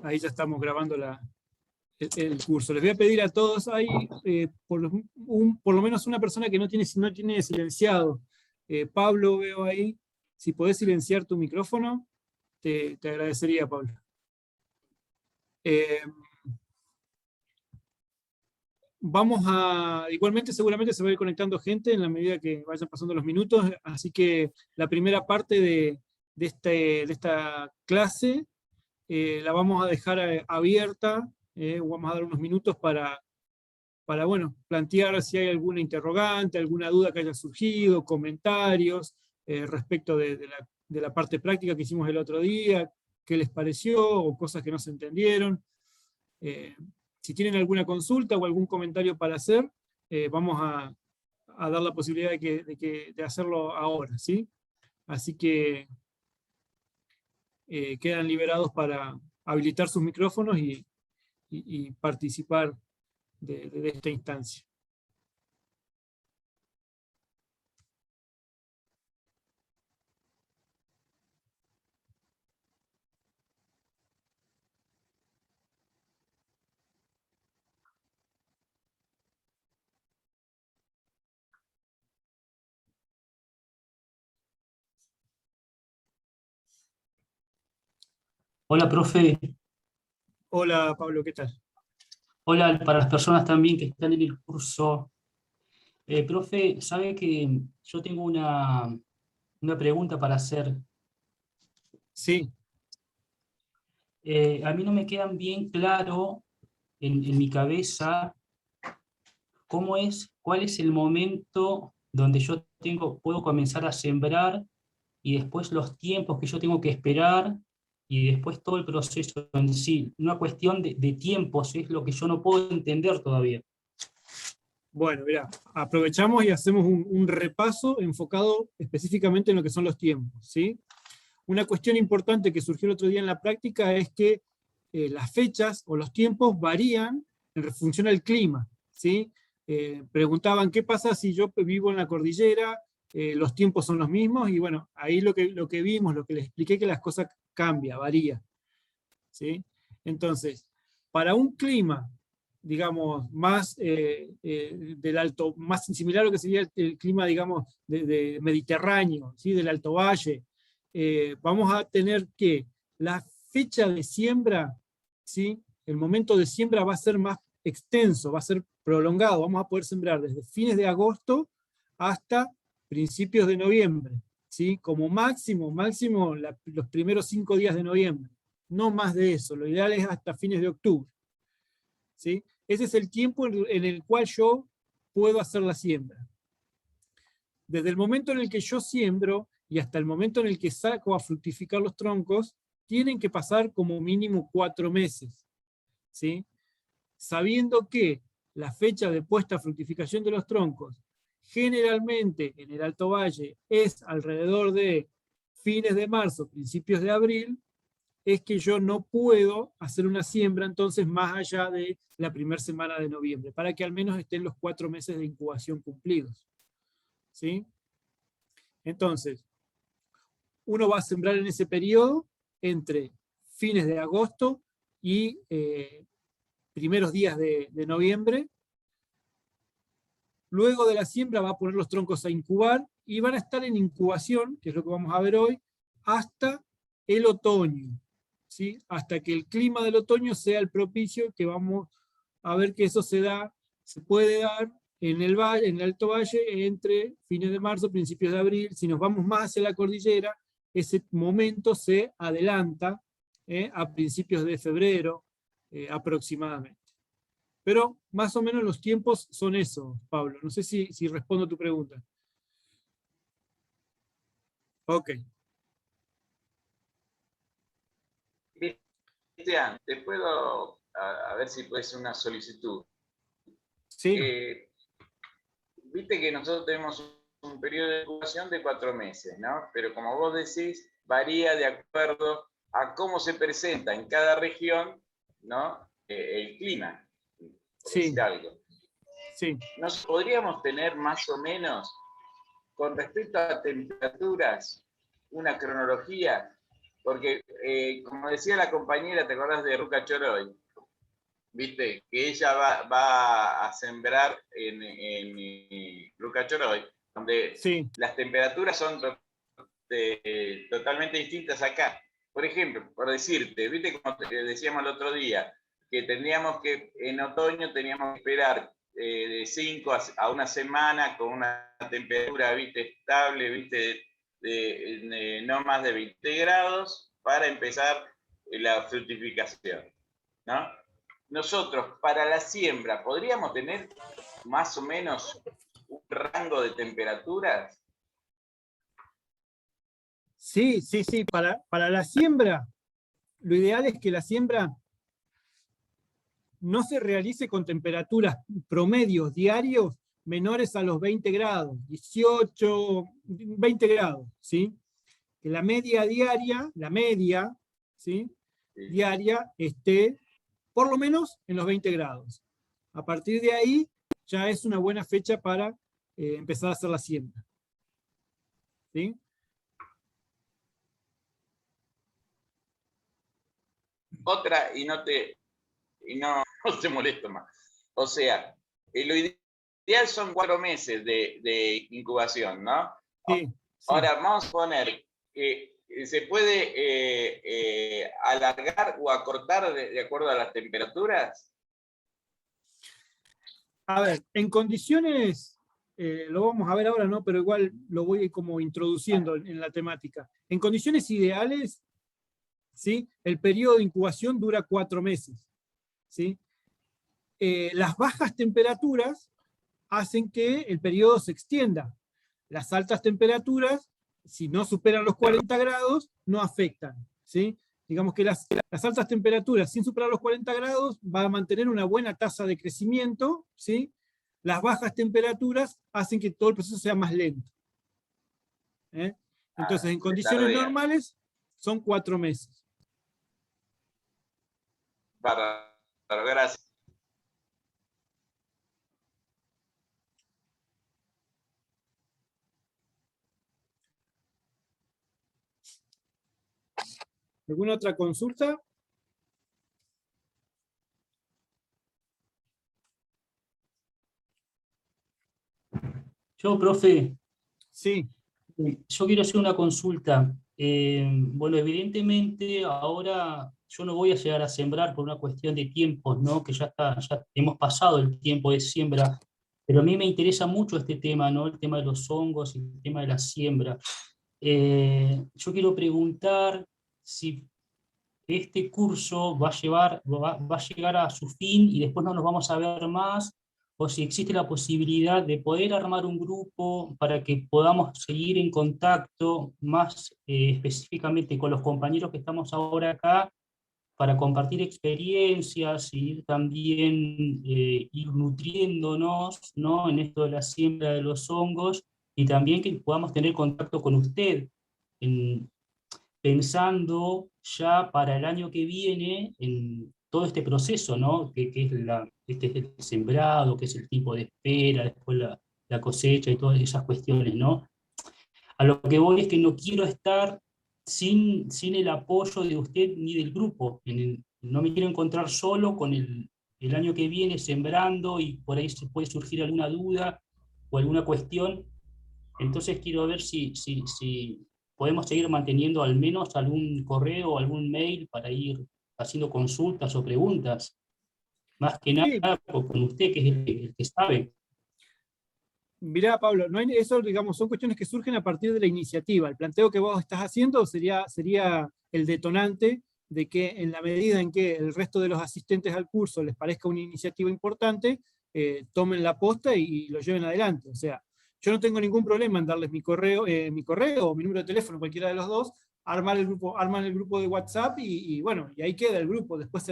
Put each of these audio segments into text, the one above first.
Ahí ya estamos grabando el curso. Les voy a pedir a todos, hay por lo menos una persona que no tiene silenciado. Pablo, veo ahí. Si podés silenciar tu micrófono, te agradecería, Pablo. Igualmente seguramente se va a ir conectando gente en la medida que vayan pasando los minutos, así que la primera parte de esta clase la vamos a dejar abierta, vamos a dar unos minutos para bueno, plantear si hay alguna interrogante, alguna duda que haya surgido, comentarios respecto de la parte práctica que hicimos el otro día, qué les pareció, o cosas que no se entendieron. Si tienen alguna consulta o algún comentario para hacer, vamos a dar la posibilidad de hacerlo ahora, ¿sí? Así que quedan liberados para habilitar sus micrófonos y participar de esta instancia. Hola, profe. Hola, Pablo, ¿qué tal? Hola para las personas también que están en el curso. Profe, sabe que yo tengo una pregunta para hacer. Sí. A mí no me quedan bien claro en mi cabeza cuál es el momento donde yo puedo comenzar a sembrar y después los tiempos que yo tengo que esperar y después todo el proceso en sí. Una cuestión de tiempos es lo que yo no puedo entender todavía. Bueno, mira, aprovechamos y hacemos un repaso enfocado específicamente en lo que son los tiempos, ¿sí? Una cuestión importante que surgió el otro día en la práctica es que las fechas o los tiempos varían en función al clima, ¿sí? Preguntaban, ¿qué pasa si yo vivo en la cordillera? Los tiempos son los mismos, y bueno, ahí lo que vimos, lo que les expliqué, que las cosas cambian, varían, ¿sí? Entonces, para un clima, digamos, más más similar a lo que sería el clima, digamos, de Mediterráneo, ¿sí? Del Alto Valle, vamos a tener que la fecha de siembra, ¿sí? El momento de siembra va a ser más extenso, va a ser prolongado, vamos a poder sembrar desde fines de agosto hasta principios de noviembre, ¿sí? Como máximo los primeros 5 días de noviembre, no más de eso, lo ideal es hasta fines de octubre, ¿sí? Ese es el tiempo en el cual yo puedo hacer la siembra. Desde el momento en el que yo siembro y hasta el momento en el que saco a fructificar los troncos, tienen que pasar como mínimo 4 meses, ¿sí? Sabiendo que la fecha de puesta a fructificación de los troncos generalmente en el Alto Valle es alrededor de fines de marzo, principios de abril, es que yo no puedo hacer una siembra entonces más allá de la primera semana de noviembre, para que al menos estén los 4 meses de incubación cumplidos, ¿sí? Entonces, uno va a sembrar en ese periodo entre fines de agosto y primeros días de noviembre. Luego de la siembra va a poner los troncos a incubar y van a estar en incubación, que es lo que vamos a ver hoy, hasta el otoño, ¿sí? Hasta que el clima del otoño sea el propicio, que vamos a ver que eso se puede dar en el valle, en el Alto Valle, entre fines de marzo, principios de abril. Si nos vamos más hacia la cordillera, ese momento se adelanta a principios de febrero aproximadamente. Pero más o menos los tiempos son esos, Pablo. No sé si respondo a tu pregunta. Ok. Cristian, te puedo, a ver si puede ser una solicitud. Sí. Viste que nosotros tenemos un periodo de incubación de 4 meses, ¿no? Pero como vos decís, varía de acuerdo a cómo se presenta en cada región, ¿no? El clima, por Sí. decir algo. Sí. ¿Nos podríamos tener más o menos, con respecto a temperaturas, una cronología Porque, como decía la compañera, ¿te acordás de Ruca Choroy? Viste, que ella va a sembrar en Ruca Choroy, donde Sí, las temperaturas son totalmente distintas acá. Por ejemplo, por decirte, viste como te decíamos el otro día, que tendríamos que, en otoño teníamos que esperar de 5 a una semana con una temperatura, viste, estable, viste, de no más de 20 grados para empezar la fructificación, ¿no? Nosotros, para la siembra, ¿podríamos tener más o menos un rango de temperaturas? sí, sí, sí. Para la siembra, lo ideal es que la siembra no se realice con temperaturas promedios diarios menores a los 20 grados, 18, 20 grados, ¿sí? Que la media diaria, ¿sí? Sí. Diaria esté por lo menos en los 20 grados. A partir de ahí ya es una buena fecha para empezar a hacer la siembra. ¿Sí? Otra, no te molesto más. O sea, lo ideal son 4 meses de incubación, ¿no? Sí, sí. Ahora vamos a poner que se puede alargar o acortar de acuerdo a las temperaturas. A ver, en condiciones, lo vamos a ver ahora, ¿no? Pero igual lo voy como introduciendo en la temática. En condiciones ideales, ¿sí? El periodo de incubación dura 4 meses, ¿sí? Las bajas temperaturas hacen que el periodo se extienda. Las altas temperaturas, si no superan los 40 grados, no afectan, ¿sí? Digamos que las altas temperaturas, sin superar los 40 grados, van a mantener una buena tasa de crecimiento, ¿sí? Las bajas temperaturas hacen que todo el proceso sea más lento. Entonces, en condiciones normales, son 4 meses. Para gracias. ¿Alguna otra consulta? Yo, profe, Sí. yo quiero hacer una consulta. Bueno, evidentemente ahora yo no voy a llegar a sembrar por una cuestión de tiempos, ¿no? Que ya hemos pasado el tiempo de siembra, pero a mí me interesa mucho este tema, ¿no? El tema de los hongos y el tema de la siembra. Yo quiero preguntar si este curso va a llegar a su fin y después no nos vamos a ver más, o si existe la posibilidad de poder armar un grupo para que podamos seguir en contacto más específicamente con los compañeros que estamos ahora acá, para compartir experiencias y ir también ir nutriéndonos, ¿no? En esto de la siembra de los hongos, y también que podamos tener contacto con usted, pensando ya para el año que viene en todo este proceso, ¿no? Que es el sembrado, que es el tiempo de espera, después la cosecha y todas esas cuestiones, ¿no? A lo que voy es que no quiero estar sin el apoyo de usted ni del grupo. No me quiero encontrar solo con el año que viene sembrando y por ahí se puede surgir alguna duda o alguna cuestión. Entonces quiero ver si podemos seguir manteniendo al menos algún correo o algún mail para ir haciendo consultas o preguntas. Más que Sí, nada con usted, que es el que sabe. mirá, Pablo, no hay, eso, digamos, son cuestiones que surgen a partir de la iniciativa. El planteo que vos estás haciendo sería el detonante de que en la medida en que el resto de los asistentes al curso les parezca una iniciativa importante, tomen la posta y lo lleven adelante. O sea, yo no tengo ningún problema en darles mi correo o mi número de teléfono, cualquiera de los dos, arman el grupo de WhatsApp y bueno, y ahí queda el grupo. Después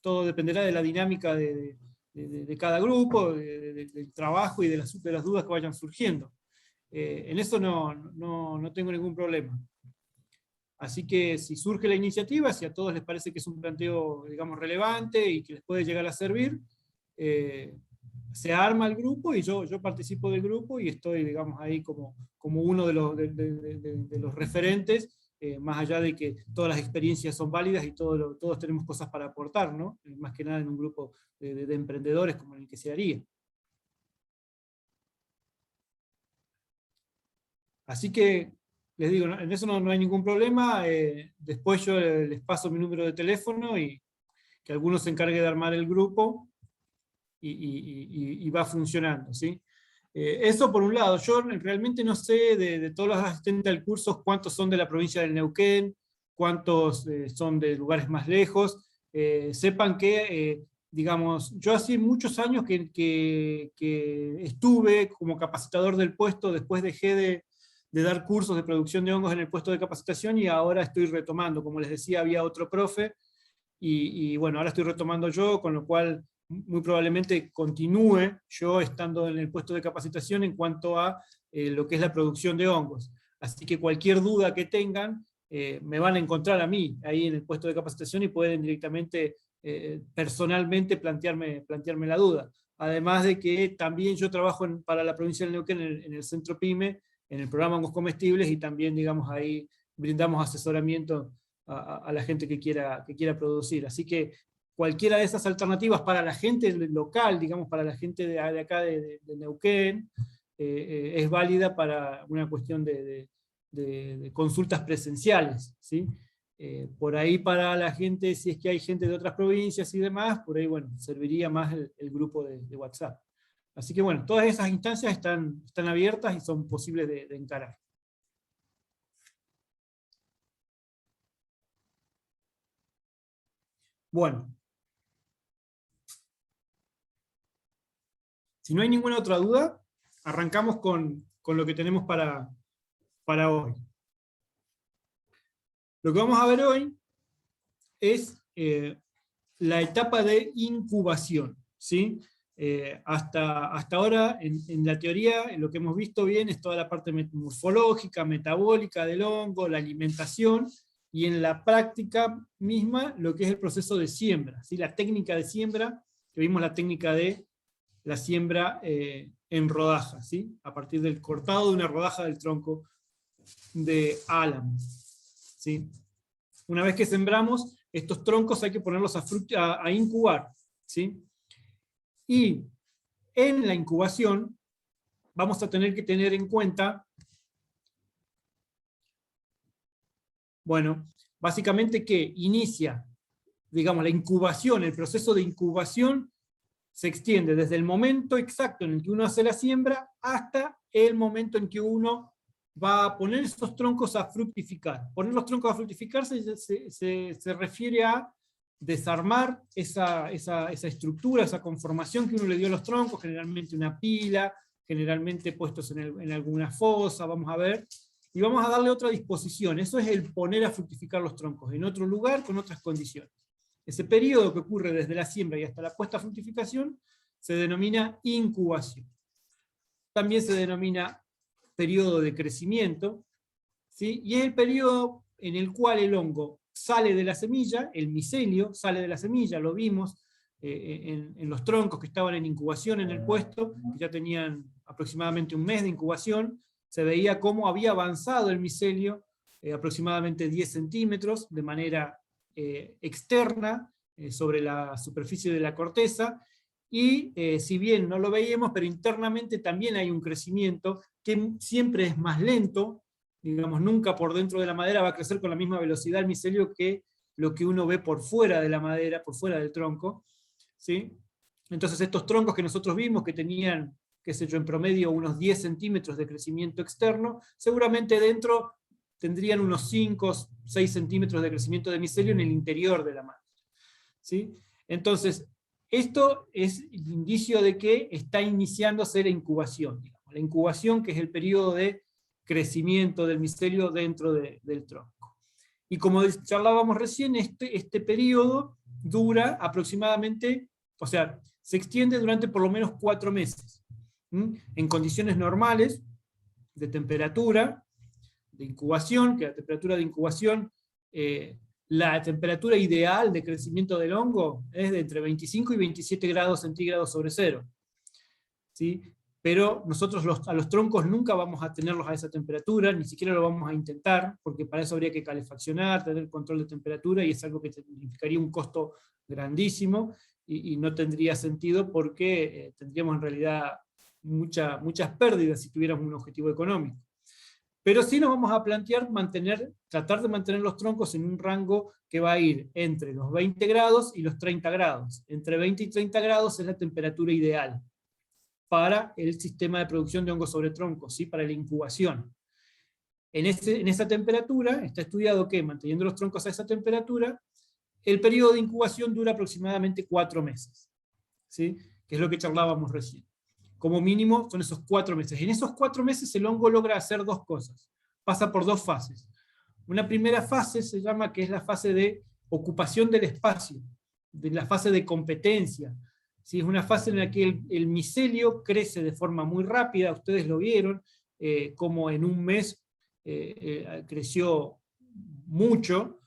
todo dependerá de la dinámica de cada grupo, del trabajo y de las dudas que vayan surgiendo. En eso no tengo ningún problema. Así que si surge la iniciativa, si a todos les parece que es un planteo, digamos, relevante y que les puede llegar a servir, se arma el grupo y yo participo del grupo y estoy, digamos, ahí como uno de los referentes más allá de que todas las experiencias son válidas y todos tenemos cosas para aportar, ¿no? Más que nada en un grupo de emprendedores como el que se haría. Así que, les digo, en eso no hay ningún problema. Después yo les paso mi número de teléfono y que alguno se encargue de armar el grupo y va funcionando, ¿sí? Eso por un lado. Yo realmente no sé de todos los asistentes al curso cuántos son de la provincia del Neuquén, cuántos son de lugares más lejos. Sepan que, digamos, yo hace muchos años que estuve como capacitador del puesto, después dejé de dar cursos de producción de hongos en el puesto de capacitación y ahora estoy retomando. Como les decía, había otro profe y bueno, ahora estoy retomando yo, con lo cual muy probablemente continúe yo estando en el puesto de capacitación en cuanto a lo que es la producción de hongos. Así que cualquier duda que tengan, me van a encontrar a mí ahí en el puesto de capacitación y pueden directamente, personalmente, plantearme la duda. Además de que también yo trabajo para la provincia del Neuquén en el Centro PYME, en el programa Hongos Comestibles, y también, digamos, ahí brindamos asesoramiento a la gente que quiera producir. Así que cualquiera de esas alternativas para la gente local, digamos, para la gente de acá de Neuquén, es válida para una cuestión de consultas presenciales, ¿sí? Por ahí para la gente, si es que hay gente de otras provincias y demás, por ahí, bueno, serviría más el grupo de WhatsApp. Así que bueno, todas esas instancias están abiertas y son posibles de encarar. Bueno. Si no hay ninguna otra duda, arrancamos con lo que tenemos para hoy. Lo que vamos a ver hoy es la etapa de incubación, ¿sí? Hasta ahora, en la teoría, lo que hemos visto bien es toda la parte morfológica, metabólica del hongo, la alimentación, y en la práctica misma, lo que es el proceso de siembra, ¿sí? La técnica de siembra, que vimos la técnica de la siembra en rodajas, ¿sí? A partir del cortado de una rodaja del tronco de álamo, ¿sí? Una vez que sembramos, estos troncos hay que ponerlos a incubar, ¿sí? Y en la incubación vamos a tener que tener en cuenta, bueno, básicamente que inicia, digamos, la incubación, el proceso de incubación se extiende desde el momento exacto en el que uno hace la siembra hasta el momento en que uno va a poner esos troncos a fructificar. Poner los troncos a fructificar se refiere a desarmar esa estructura, esa conformación que uno le dio a los troncos, generalmente una pila, generalmente puestos en alguna fosa, vamos a ver, y vamos a darle otra disposición. Eso es el poner a fructificar los troncos, en otro lugar, con otras condiciones. Ese periodo que ocurre desde la siembra y hasta la puesta a fructificación se denomina incubación. También se denomina periodo de crecimiento, ¿sí? Y es el periodo en el cual el hongo sale de la semilla, el micelio sale de la semilla, lo vimos en los troncos que estaban en incubación en el puesto, que ya tenían aproximadamente un mes de incubación, se veía cómo había avanzado el micelio aproximadamente 10 centímetros de manera externa sobre la superficie de la corteza, y si bien no lo veíamos, pero internamente también hay un crecimiento que siempre es más lento, digamos, nunca por dentro de la madera va a crecer con la misma velocidad el micelio que lo que uno ve por fuera de la madera, por fuera del tronco, ¿sí? Entonces estos troncos que nosotros vimos que tenían, qué sé yo, en promedio unos 10 centímetros de crecimiento externo, seguramente dentro tendrían unos 5 o 6 centímetros de crecimiento de micelio en el interior de la madera, ¿sí? Entonces, esto es el indicio de que está iniciándose la incubación, digamos. La incubación, que es el periodo de crecimiento del micelio dentro del tronco. Y como charlábamos recién, este periodo dura aproximadamente, o sea, se extiende durante por lo menos 4 meses. En condiciones normales, de temperatura, de incubación, que la temperatura de incubación, la temperatura ideal de crecimiento del hongo es de entre 25 y 27 grados centígrados sobre cero, ¿sí? pero nosotros a los troncos nunca vamos a tenerlos a esa temperatura, ni siquiera lo vamos a intentar, porque para eso habría que calefaccionar, tener control de temperatura, y es algo que significaría un costo grandísimo, y no tendría sentido porque tendríamos en realidad muchas pérdidas si tuviéramos un objetivo económico. Pero sí nos vamos a plantear tratar de mantener los troncos en un rango que va a ir entre los 20 grados y los 30 grados. Entre 20 y 30 grados es la temperatura ideal para el sistema de producción de hongos sobre troncos, ¿sí? Para la incubación. En esa temperatura está estudiado que, manteniendo los troncos a esa temperatura, el periodo de incubación dura aproximadamente 4 meses, ¿sí? Que es lo que charlábamos recién. Como mínimo son esos 4 meses. En esos 4 meses el hongo logra hacer 2 cosas. Pasa por 2 fases. Una primera fase se llama, que es la fase de ocupación del espacio, de la fase de competencia. ¿Sí? Es una fase en la que el micelio crece de forma muy rápida, ustedes lo vieron, como en un mes creció mucho,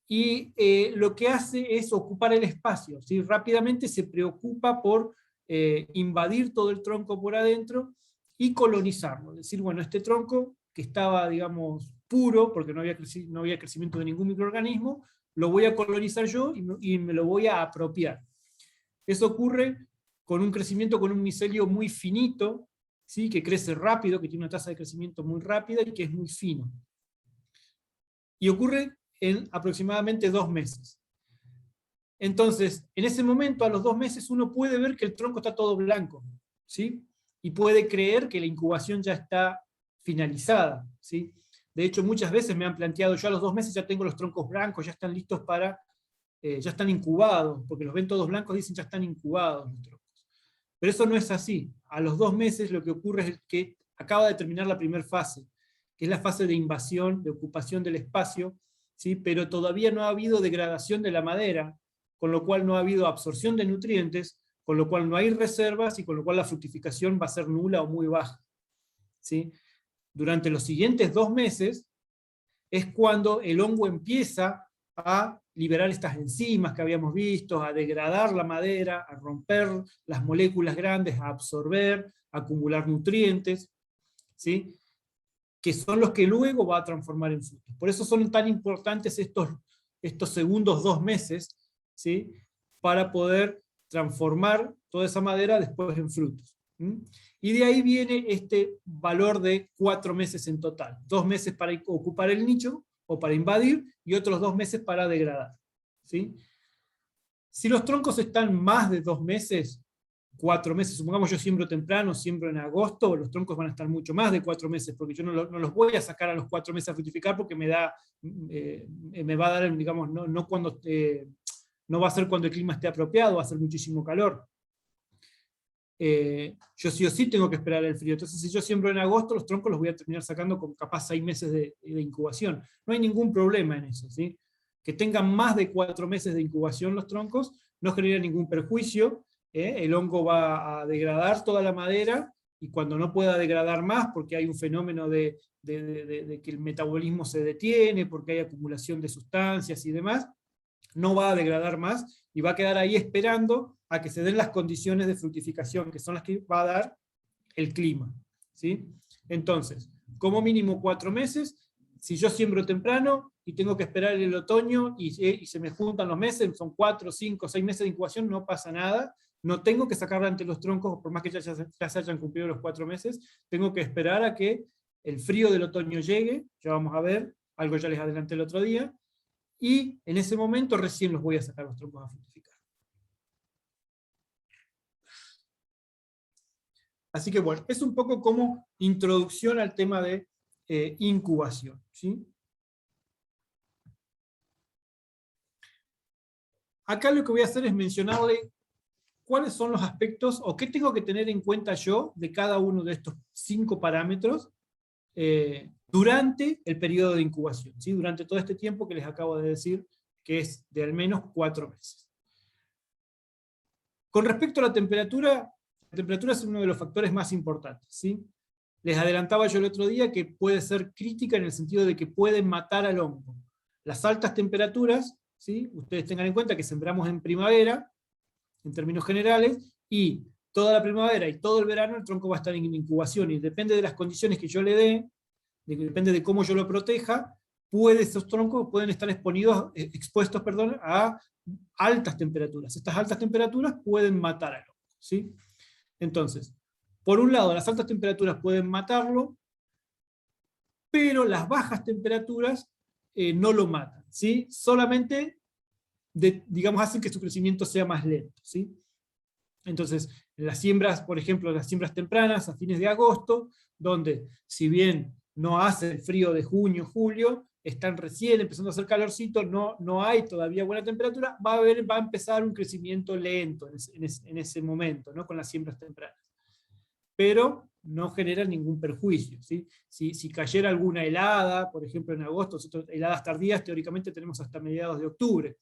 y lo que hace es ocupar el espacio, ¿sí? Rápidamente se preocupa por invadir todo el tronco por adentro y colonizarlo. Es decir, bueno, este tronco que estaba, digamos, puro, porque no había crecimiento de ningún microorganismo, lo voy a colonizar yo y me lo voy a apropiar. Eso ocurre con un crecimiento con un micelio muy finito, ¿sí? Que crece rápido, que tiene una tasa de crecimiento muy rápida y que es muy fino. Y ocurre en aproximadamente 2 meses. Entonces, en ese momento, a los 2 meses, uno puede ver que el tronco está todo blanco, ¿sí? Y puede creer que la incubación ya está finalizada, ¿sí? De hecho, muchas veces me han planteado, yo a los 2 meses ya tengo los troncos blancos, ya están listos para, ya están incubados, porque los ven todos blancos, dicen ya están incubados los troncos. Pero eso no es así. A los 2 meses lo que ocurre es que acaba de terminar la primera fase, que es la fase de invasión, de ocupación del espacio, ¿sí? Pero todavía no ha habido degradación de la madera, con lo cual no ha habido absorción de nutrientes, con lo cual no hay reservas, y con lo cual la fructificación va a ser nula o muy baja, ¿sí? Durante los siguientes 2 meses es cuando el hongo empieza a liberar estas enzimas que habíamos visto, a degradar la madera, a romper las moléculas grandes, a absorber, a acumular nutrientes, ¿sí? Que son los que luego va a transformar en frutos. Por eso son tan importantes estos segundos 2 meses, ¿sí? Para poder transformar toda esa madera después en frutos. Y de ahí viene este valor de 4 meses en total. 2 meses para ocupar el nicho, o para invadir, y otros 2 meses para degradar, ¿sí? Si los troncos están más de 2 meses, 4 meses, supongamos yo siembro temprano, siembro en agosto, los troncos van a estar mucho más de 4 meses, porque yo no los voy a sacar a los 4 meses a fructificar, porque me va a dar, digamos, no va a ser cuando el clima esté apropiado, va a ser muchísimo calor. Yo sí o sí tengo que esperar el frío. Entonces, si yo siembro en agosto, los troncos los voy a terminar sacando con capaz 6 meses de incubación. No hay ningún problema en eso, ¿sí? Que tengan más de 4 meses de incubación los troncos no genera ningún perjuicio. El hongo va a degradar toda la madera, y cuando no pueda degradar más, porque hay un fenómeno de que el metabolismo se detiene, porque hay acumulación de sustancias y demás, no va a degradar más, y va a quedar ahí esperando a que se den las condiciones de fructificación, que son las que va a dar el clima, ¿sí? Entonces, como mínimo 4 meses, si yo siembro temprano y tengo que esperar el otoño y se me juntan los meses, son 4, 5, 6 meses de incubación, no pasa nada, no tengo que sacar ante los troncos, por más que ya se hayan cumplido los 4 meses, tengo que esperar a que el frío del otoño llegue, ya vamos a ver, algo ya les adelanté el otro día, y en ese momento recién los voy a sacar los troncos a fructificar. Así que bueno, es un poco como introducción al tema de incubación, ¿sí? Acá lo que voy a hacer es mencionarle cuáles son los aspectos, o qué tengo que tener en cuenta yo de cada uno de estos 5 parámetros durante el periodo de incubación, ¿sí? Durante todo este tiempo que les acabo de decir, que es de al menos 4 meses. Con respecto a la temperatura es uno de los factores más importantes, ¿sí? Les adelantaba yo el otro día que puede ser crítica en el sentido de que pueden matar al hongo. Las altas temperaturas, ¿sí? Ustedes tengan en cuenta que sembramos en primavera, en términos generales, y toda la primavera y todo el verano el tronco va a estar en incubación, y depende de las condiciones que yo le dé, depende de cómo yo lo proteja, esos troncos pueden estar expuestos a altas temperaturas. Estas altas temperaturas pueden matar al hongo, ¿sí? Entonces, por un lado, las altas temperaturas pueden matarlo, pero las bajas temperaturas no lo matan, ¿sí? Solamente, digamos, hacen que su crecimiento sea más lento, ¿sí? Entonces, las siembras, por ejemplo, las siembras tempranas a fines de agosto, donde si bien no hace el frío de junio, julio, están recién empezando a hacer calorcito, no hay todavía buena temperatura, va a empezar un crecimiento lento en ese momento, ¿no? Con las siembras tempranas. Pero no genera ningún perjuicio, ¿sí? Si cayera alguna helada, por ejemplo en agosto, heladas tardías teóricamente tenemos hasta mediados de octubre,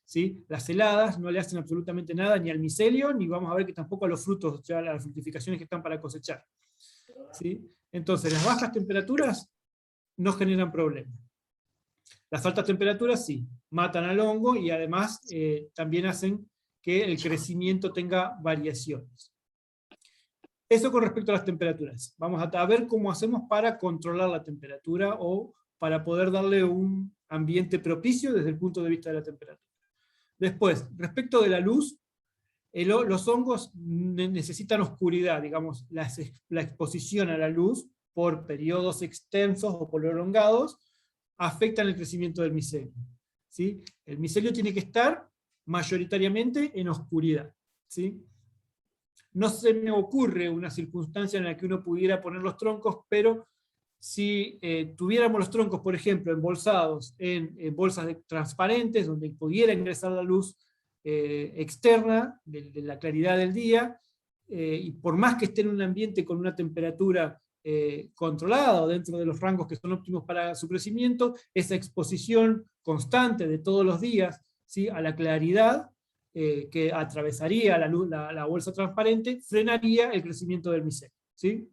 ¿sí? Las heladas no le hacen absolutamente nada ni al micelio, ni vamos a ver que tampoco a los frutos, ya a las fructificaciones que están para cosechar, ¿sí? Entonces las bajas temperaturas no generan problema. Las altas temperaturas sí, matan al hongo y además también hacen que el crecimiento tenga variaciones. Eso con respecto a las temperaturas. Vamos a ver cómo hacemos para controlar la temperatura o para poder darle un ambiente propicio desde el punto de vista de la temperatura. Después, respecto de la luz, los hongos necesitan oscuridad, digamos, la exposición a la luz por periodos extensos o prolongados afectan el crecimiento del micelio, ¿sí? El micelio tiene que estar mayoritariamente en oscuridad, ¿sí? No se me ocurre una circunstancia en la que uno pudiera poner los troncos, pero si tuviéramos los troncos, por ejemplo, embolsados en bolsas transparentes, donde pudiera ingresar la luz externa de la claridad del día, y por más que esté en un ambiente con una temperatura controlada dentro de los rangos que son óptimos para su crecimiento, esa exposición constante de todos los días, ¿sí?, a la claridad que atravesaría la bolsa transparente, frenaría el crecimiento del micelio, ¿sí?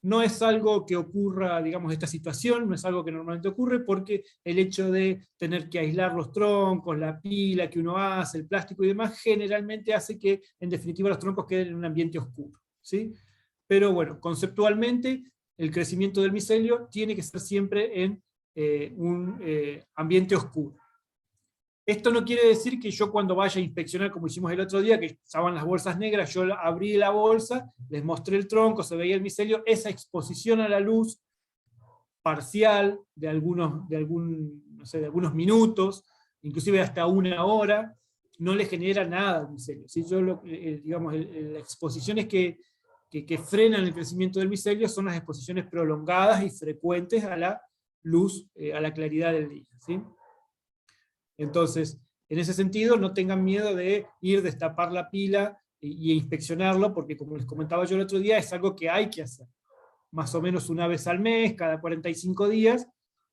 No es algo que ocurra, digamos, esta situación, no es algo que normalmente ocurre, porque el hecho de tener que aislar los troncos, la pila que uno hace, el plástico y demás, generalmente hace que, en definitiva, los troncos queden en un ambiente oscuro, ¿sí? Pero bueno, conceptualmente, el crecimiento del micelio tiene que ser siempre en un ambiente oscuro. Esto no quiere decir que yo cuando vaya a inspeccionar, como hicimos el otro día, que estaban las bolsas negras, yo abrí la bolsa, les mostré el tronco, se veía el micelio, esa exposición a la luz parcial de algunos minutos, inclusive hasta una hora, no le genera nada al micelio, ¿sí? Digamos, las exposiciones que frenan el crecimiento del micelio son las exposiciones prolongadas y frecuentes a la luz, a la claridad del día, ¿sí? Entonces, en ese sentido, no tengan miedo de ir, destapar la pila y inspeccionarlo, porque como les comentaba yo el otro día, es algo que hay que hacer. Más o menos una vez al mes, cada 45 días,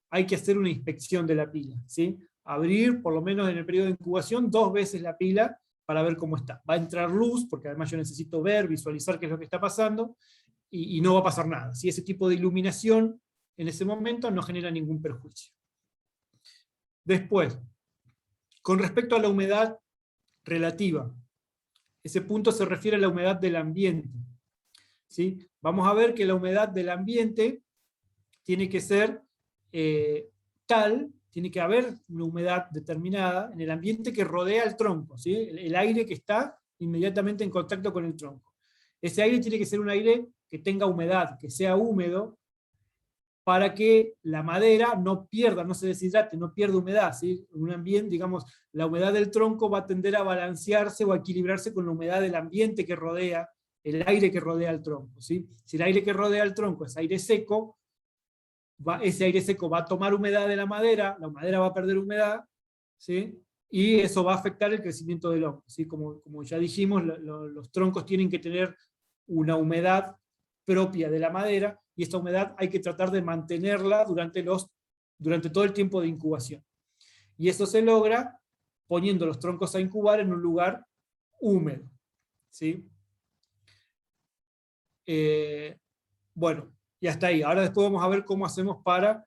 hay que hacer una inspección de la pila, ¿sí? Abrir, por lo menos en el periodo de incubación, 2 veces la pila para ver cómo está. Va a entrar luz, porque además yo necesito ver, visualizar qué es lo que está pasando, y no va a pasar nada. ¿Sí? Ese tipo de iluminación en ese momento no genera ningún perjuicio. Después, con respecto a la humedad relativa, ese punto se refiere a la humedad del ambiente, ¿sí? Vamos a ver que la humedad del ambiente tiene que ser tiene que haber una humedad determinada en el ambiente que rodea el tronco, ¿sí? El aire que está inmediatamente en contacto con el tronco. Ese aire tiene que ser un aire que tenga humedad, que sea húmedo, para que la madera no pierda, no se deshidrate, no pierda humedad, ¿sí? En un ambiente, digamos, la humedad del tronco va a tender a balancearse o a equilibrarse con la humedad del ambiente que rodea, el aire que rodea el tronco, ¿sí? Si el aire que rodea el tronco es aire seco, ese aire seco va a tomar humedad de la madera va a perder humedad, ¿sí? Y eso va a afectar el crecimiento del hongo, ¿sí? Como ya dijimos, los troncos tienen que tener una humedad propia de la madera, y esta humedad hay que tratar de mantenerla durante todo el tiempo de incubación. Y eso se logra poniendo los troncos a incubar en un lugar húmedo, ¿sí? Bueno, y hasta ahí. Ahora después vamos a ver cómo hacemos para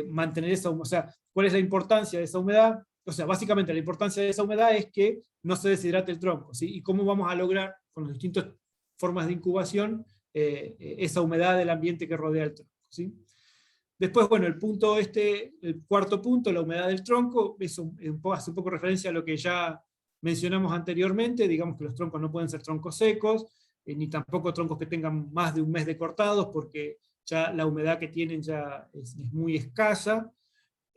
mantener esa humedad. O sea, ¿cuál es la importancia de esa humedad? O sea, básicamente la importancia de esa humedad es que no se deshidrate el tronco, ¿sí? Y cómo vamos a lograr con los distintos formas de incubación esa humedad del ambiente que rodea el tronco, ¿sí? Después, bueno, el cuarto punto, la humedad del tronco, eso hace un poco referencia a lo que ya mencionamos anteriormente. Digamos que los troncos no pueden ser troncos secos, ni tampoco troncos que tengan más de un mes de cortados, porque ya la humedad que tienen ya es muy escasa,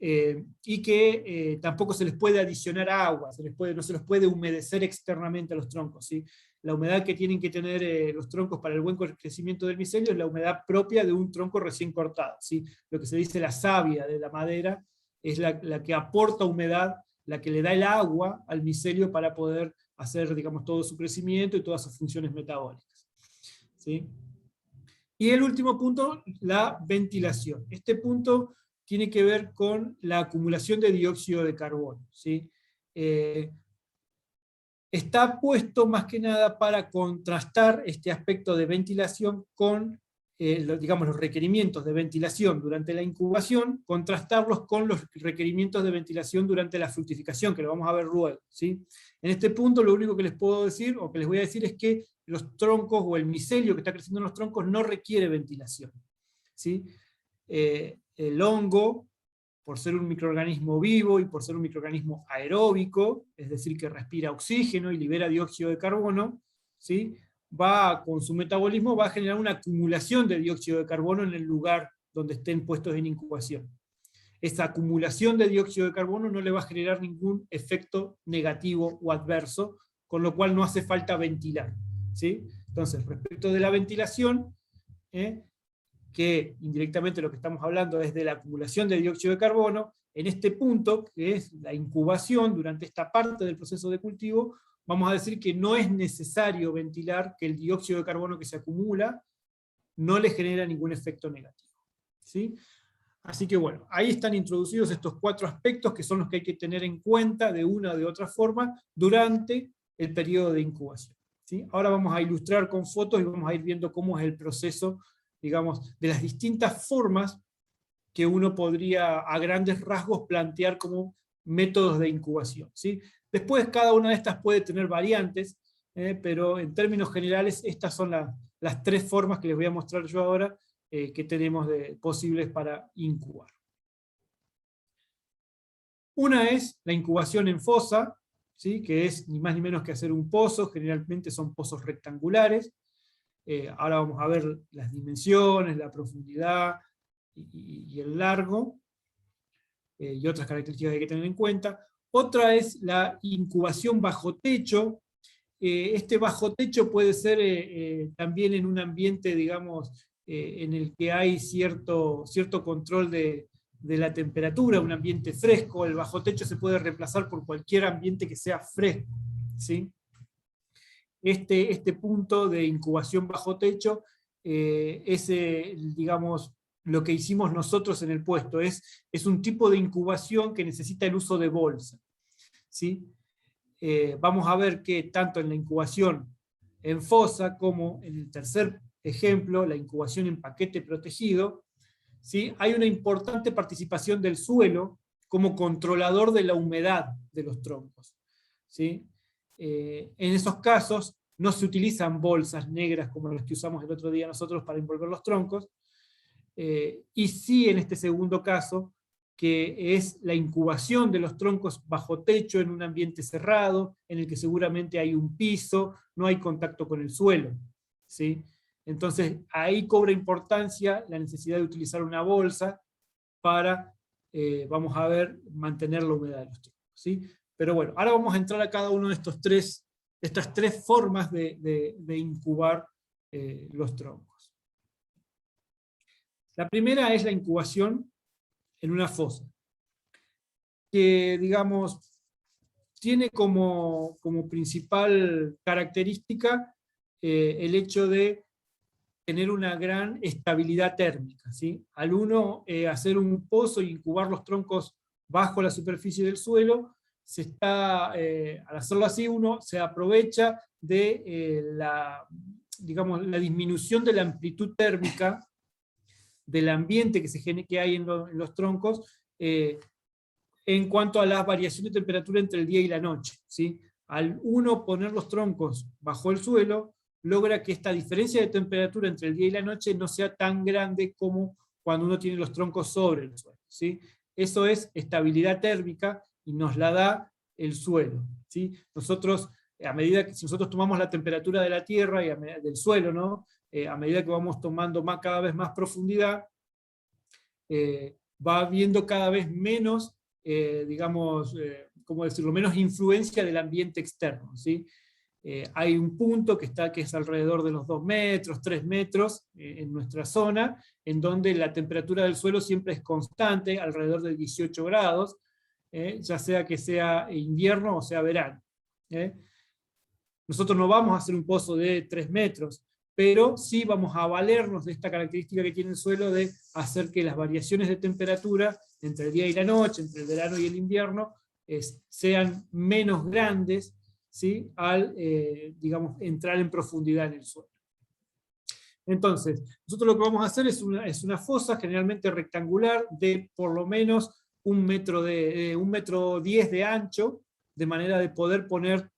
y que tampoco se les puede adicionar agua, no se los puede humedecer externamente a los troncos, ¿sí? La humedad que tienen que tener los troncos para el buen crecimiento del micelio es la humedad propia de un tronco recién cortado, ¿sí? Lo que se dice la savia de la madera es la que aporta humedad, la que le da el agua al micelio para poder hacer, digamos, todo su crecimiento y todas sus funciones metabólicas, ¿sí? Y el último punto, la ventilación. Este punto tiene que ver con la acumulación de dióxido de carbono, ¿sí? Está puesto más que nada para contrastar este aspecto de ventilación con, digamos, los requerimientos de ventilación durante la incubación, contrastarlos con los requerimientos de ventilación durante la fructificación, que lo vamos a ver luego, ¿sí? En este punto lo único que les puedo decir, o que les voy a decir, es que los troncos, o el micelio que está creciendo en los troncos, no requiere ventilación, ¿sí? El hongo, por ser un microorganismo vivo y por ser un microorganismo aeróbico, es decir, que respira oxígeno y libera dióxido de carbono, ¿sí? Con su metabolismo va a generar una acumulación de dióxido de carbono en el lugar donde estén puestos en incubación. Esa acumulación de dióxido de carbono no le va a generar ningún efecto negativo o adverso, con lo cual no hace falta ventilar, ¿sí? Entonces, respecto de la ventilación, que indirectamente lo que estamos hablando es de la acumulación de dióxido de carbono, en este punto, que es la incubación, durante esta parte del proceso de cultivo, vamos a decir que no es necesario ventilar, que el dióxido de carbono que se acumula no le genera ningún efecto negativo, ¿sí? Así que bueno, ahí están introducidos estos 4 aspectos que son los que hay que tener en cuenta de una o de otra forma durante el periodo de incubación, ¿sí? Ahora vamos a ilustrar con fotos y vamos a ir viendo cómo es el proceso, digamos, de las distintas formas que uno podría a grandes rasgos plantear como métodos de incubación, ¿sí? Después cada una de estas puede tener variantes, pero en términos generales estas son las 3 formas que les voy a mostrar yo ahora que tenemos posibles para incubar. Una es la incubación en fosa, ¿sí? Que es ni más ni menos que hacer un pozo, generalmente son pozos rectangulares. Ahora vamos a ver las dimensiones, la profundidad y el largo, y otras características que hay que tener en cuenta. Otra es la incubación bajo techo. Este bajo techo puede ser también en un ambiente, digamos, en el que hay cierto control de la temperatura, un ambiente fresco. El bajo techo se puede reemplazar por cualquier ambiente que sea fresco, ¿sí? Este punto de incubación bajo techo es, digamos, lo que hicimos nosotros en el puesto. Es un tipo de incubación que necesita el uso de bolsa, ¿sí? Vamos a ver que tanto en la incubación en fosa como en el tercer ejemplo, la incubación en paquete protegido, ¿sí? Hay una importante participación del suelo como controlador de la humedad de los troncos, ¿sí? En esos casos no se utilizan bolsas negras como las que usamos el otro día nosotros para envolver los troncos, y sí en este segundo caso, que es la incubación de los troncos bajo techo en un ambiente cerrado, en el que seguramente hay un piso, no hay contacto con el suelo, ¿sí? Entonces ahí cobra importancia la necesidad de utilizar una bolsa para, vamos a ver, mantener la humedad de los troncos, ¿sí? Pero bueno, ahora vamos a entrar a cada uno de estas tres formas de incubar los troncos. La primera es la incubación en una fosa, que, digamos, tiene como principal característica el hecho de tener una gran estabilidad térmica, ¿sí? Al uno hacer un pozo y incubar los troncos bajo la superficie del suelo, al hacerlo así uno se aprovecha de digamos, la disminución de la amplitud térmica del ambiente que hay en los troncos en cuanto a la variación de temperatura entre el día y la noche, ¿sí? Al uno poner los troncos bajo el suelo, logra que esta diferencia de temperatura entre el día y la noche no sea tan grande como cuando uno tiene los troncos sobre el suelo, ¿sí? Eso es estabilidad térmica y nos la da el suelo, ¿sí? Nosotros, a medida que si nosotros tomamos la temperatura de la tierra y del suelo, ¿no? A medida que vamos tomando cada vez más profundidad, va habiendo cada vez menos, digamos, ¿cómo decirlo?, menos influencia del ambiente externo, ¿sí? Hay un punto que es alrededor de los 2 metros, 3 metros en nuestra zona, en donde la temperatura del suelo siempre es constante, alrededor de 18 grados, ya sea que sea invierno o sea verano. Nosotros no vamos a hacer un pozo de 3 metros, pero sí vamos a valernos de esta característica que tiene el suelo de hacer que las variaciones de temperatura entre el día y la noche, entre el verano y el invierno, sean menos grandes, ¿sí? Al, digamos, entrar en profundidad en el suelo. Entonces, nosotros lo que vamos a hacer es una fosa generalmente rectangular de por lo menos 1,10 metros de ancho, de manera de poder poner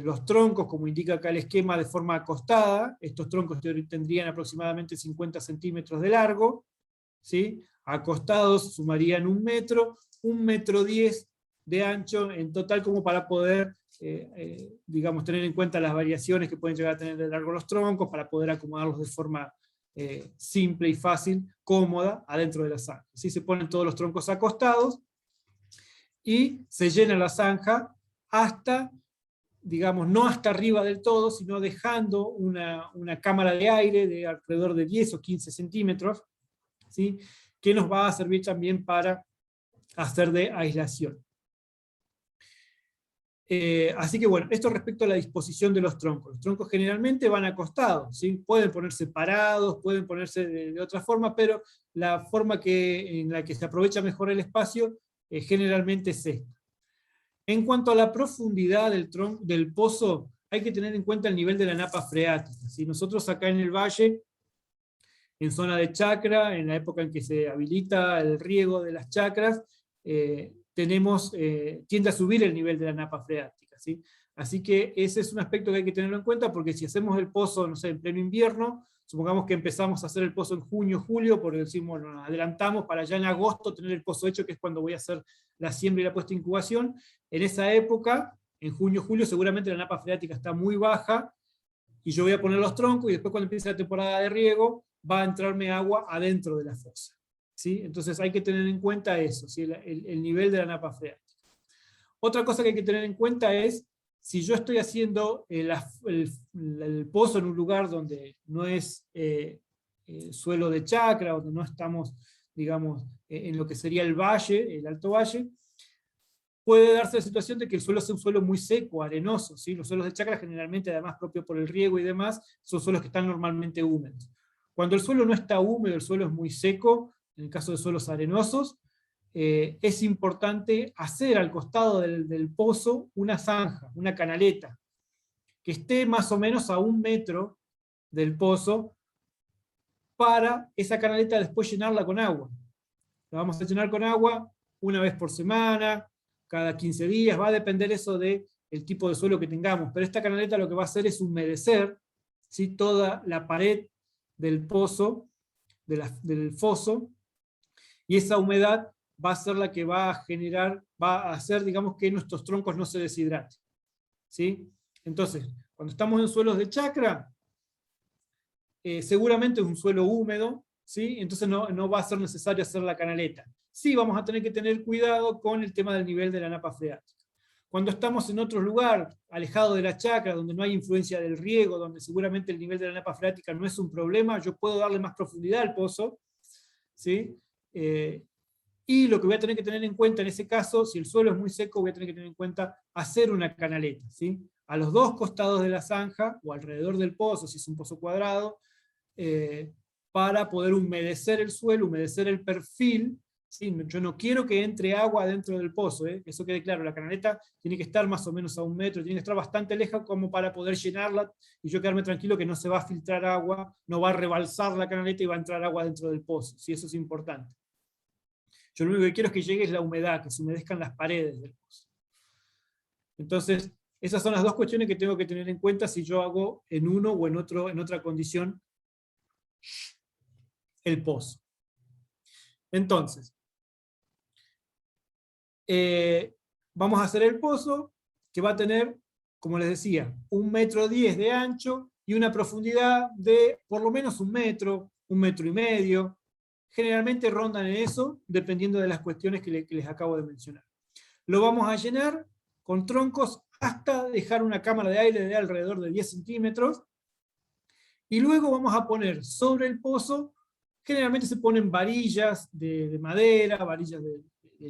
los troncos, como indica acá el esquema, de forma acostada. Estos troncos tendrían aproximadamente 50 centímetros de largo, ¿sí? Acostados sumarían 1 metro, 1,10 metros de ancho en total, como para poder, digamos, tener en cuenta las variaciones que pueden llegar a tener de largo los troncos, para poder acomodarlos de forma simple y fácil, cómoda, adentro de la zanja. Así se ponen todos los troncos acostados, y se llena la zanja hasta, digamos, no hasta arriba del todo, sino dejando una cámara de aire de alrededor de 10 o 15 centímetros, ¿sí? Que nos va a servir también para hacer de aislación. Así que bueno, esto respecto a la disposición de los troncos. Los troncos generalmente van acostados, ¿sí? Pueden ponerse parados, pueden ponerse de otra forma, pero la forma en la que se aprovecha mejor el espacio generalmente es esta. En cuanto a la profundidad del pozo, hay que tener en cuenta el nivel de la napa freática. Si nosotros acá en el valle, en zona de chacra, en la época en que se habilita el riego de las chacras, tiende a subir el nivel de la napa freática, ¿sí? Así que ese es un aspecto que hay que tenerlo en cuenta, porque si hacemos el pozo, no sé, en pleno invierno, supongamos que empezamos a hacer el pozo en junio, julio, porque decimos, bueno, nos adelantamos para ya en agosto tener el pozo hecho, que es cuando voy a hacer la siembra y la puesta de incubación. En esa época, en junio, julio, seguramente la napa freática está muy baja, y yo voy a poner los troncos, y después cuando empiece la temporada de riego, va a entrarme agua adentro de la fosa, ¿sí? Entonces hay que tener en cuenta eso, ¿sí? el nivel de la napa freática. Otra cosa que hay que tener en cuenta es, si yo estoy haciendo el pozo en un lugar donde no es suelo de chacra, donde no estamos, digamos, en lo que sería el valle, el alto valle, puede darse la situación de que el suelo sea un suelo muy seco, arenoso, ¿sí? Los suelos de chacra generalmente, además propio por el riego y demás, son suelos que están normalmente húmedos. Cuando el suelo no está húmedo, el suelo es muy seco, en el caso de suelos arenosos, es importante hacer al costado del pozo una zanja, una canaleta, que esté más o menos a 1 metro del pozo, para esa canaleta después llenarla con agua. La vamos a llenar con agua una vez por semana, cada 15 días, va a depender eso del tipo de suelo que tengamos, pero esta canaleta lo que va a hacer es humedecer, ¿sí? Toda la pared del pozo, del foso, y esa humedad va a ser la que va a hacer, digamos, que nuestros troncos no se deshidraten, ¿sí? Entonces, cuando estamos en suelos de chacra, seguramente es un suelo húmedo, ¿sí? Entonces no va a ser necesario hacer la canaleta. Sí vamos a tener que tener cuidado con el tema del nivel de la napa freática. Cuando estamos en otro lugar, alejado de la chacra, donde no hay influencia del riego, donde seguramente el nivel de la napa freática no es un problema, yo puedo darle más profundidad al pozo, ¿sí? Y lo que voy a tener que tener en cuenta en ese caso, si el suelo es muy seco, voy a tener que tener en cuenta hacer una canaleta, ¿sí? A los 2 costados de la zanja, o alrededor del pozo, si es un pozo cuadrado, para poder humedecer el suelo, humedecer el perfil, ¿sí? Yo no quiero que entre agua dentro del pozo, eso quede claro. La canaleta tiene que estar más o menos a 1 metro, tiene que estar bastante lejos como para poder llenarla, y yo quedarme tranquilo que no se va a filtrar agua, no va a rebalsar la canaleta y va a entrar agua dentro del pozo, ¿sí? Eso es importante. Yo lo único que quiero es que llegue la humedad, que se humedezcan las paredes del pozo. Entonces, Esas son las dos cuestiones que tengo que tener en cuenta si yo hago en uno o en otra condición el pozo. Entonces, vamos a hacer el pozo, que va a tener, como les decía, 1,10 metros de ancho y una profundidad de por lo menos 1 metro, 1,5 metros. Generalmente rondan en eso, dependiendo de las cuestiones que les acabo de mencionar. Lo vamos a llenar con troncos hasta dejar una cámara de aire de alrededor de 10 centímetros, y luego vamos a poner sobre el pozo, generalmente se ponen varillas de madera, varillas de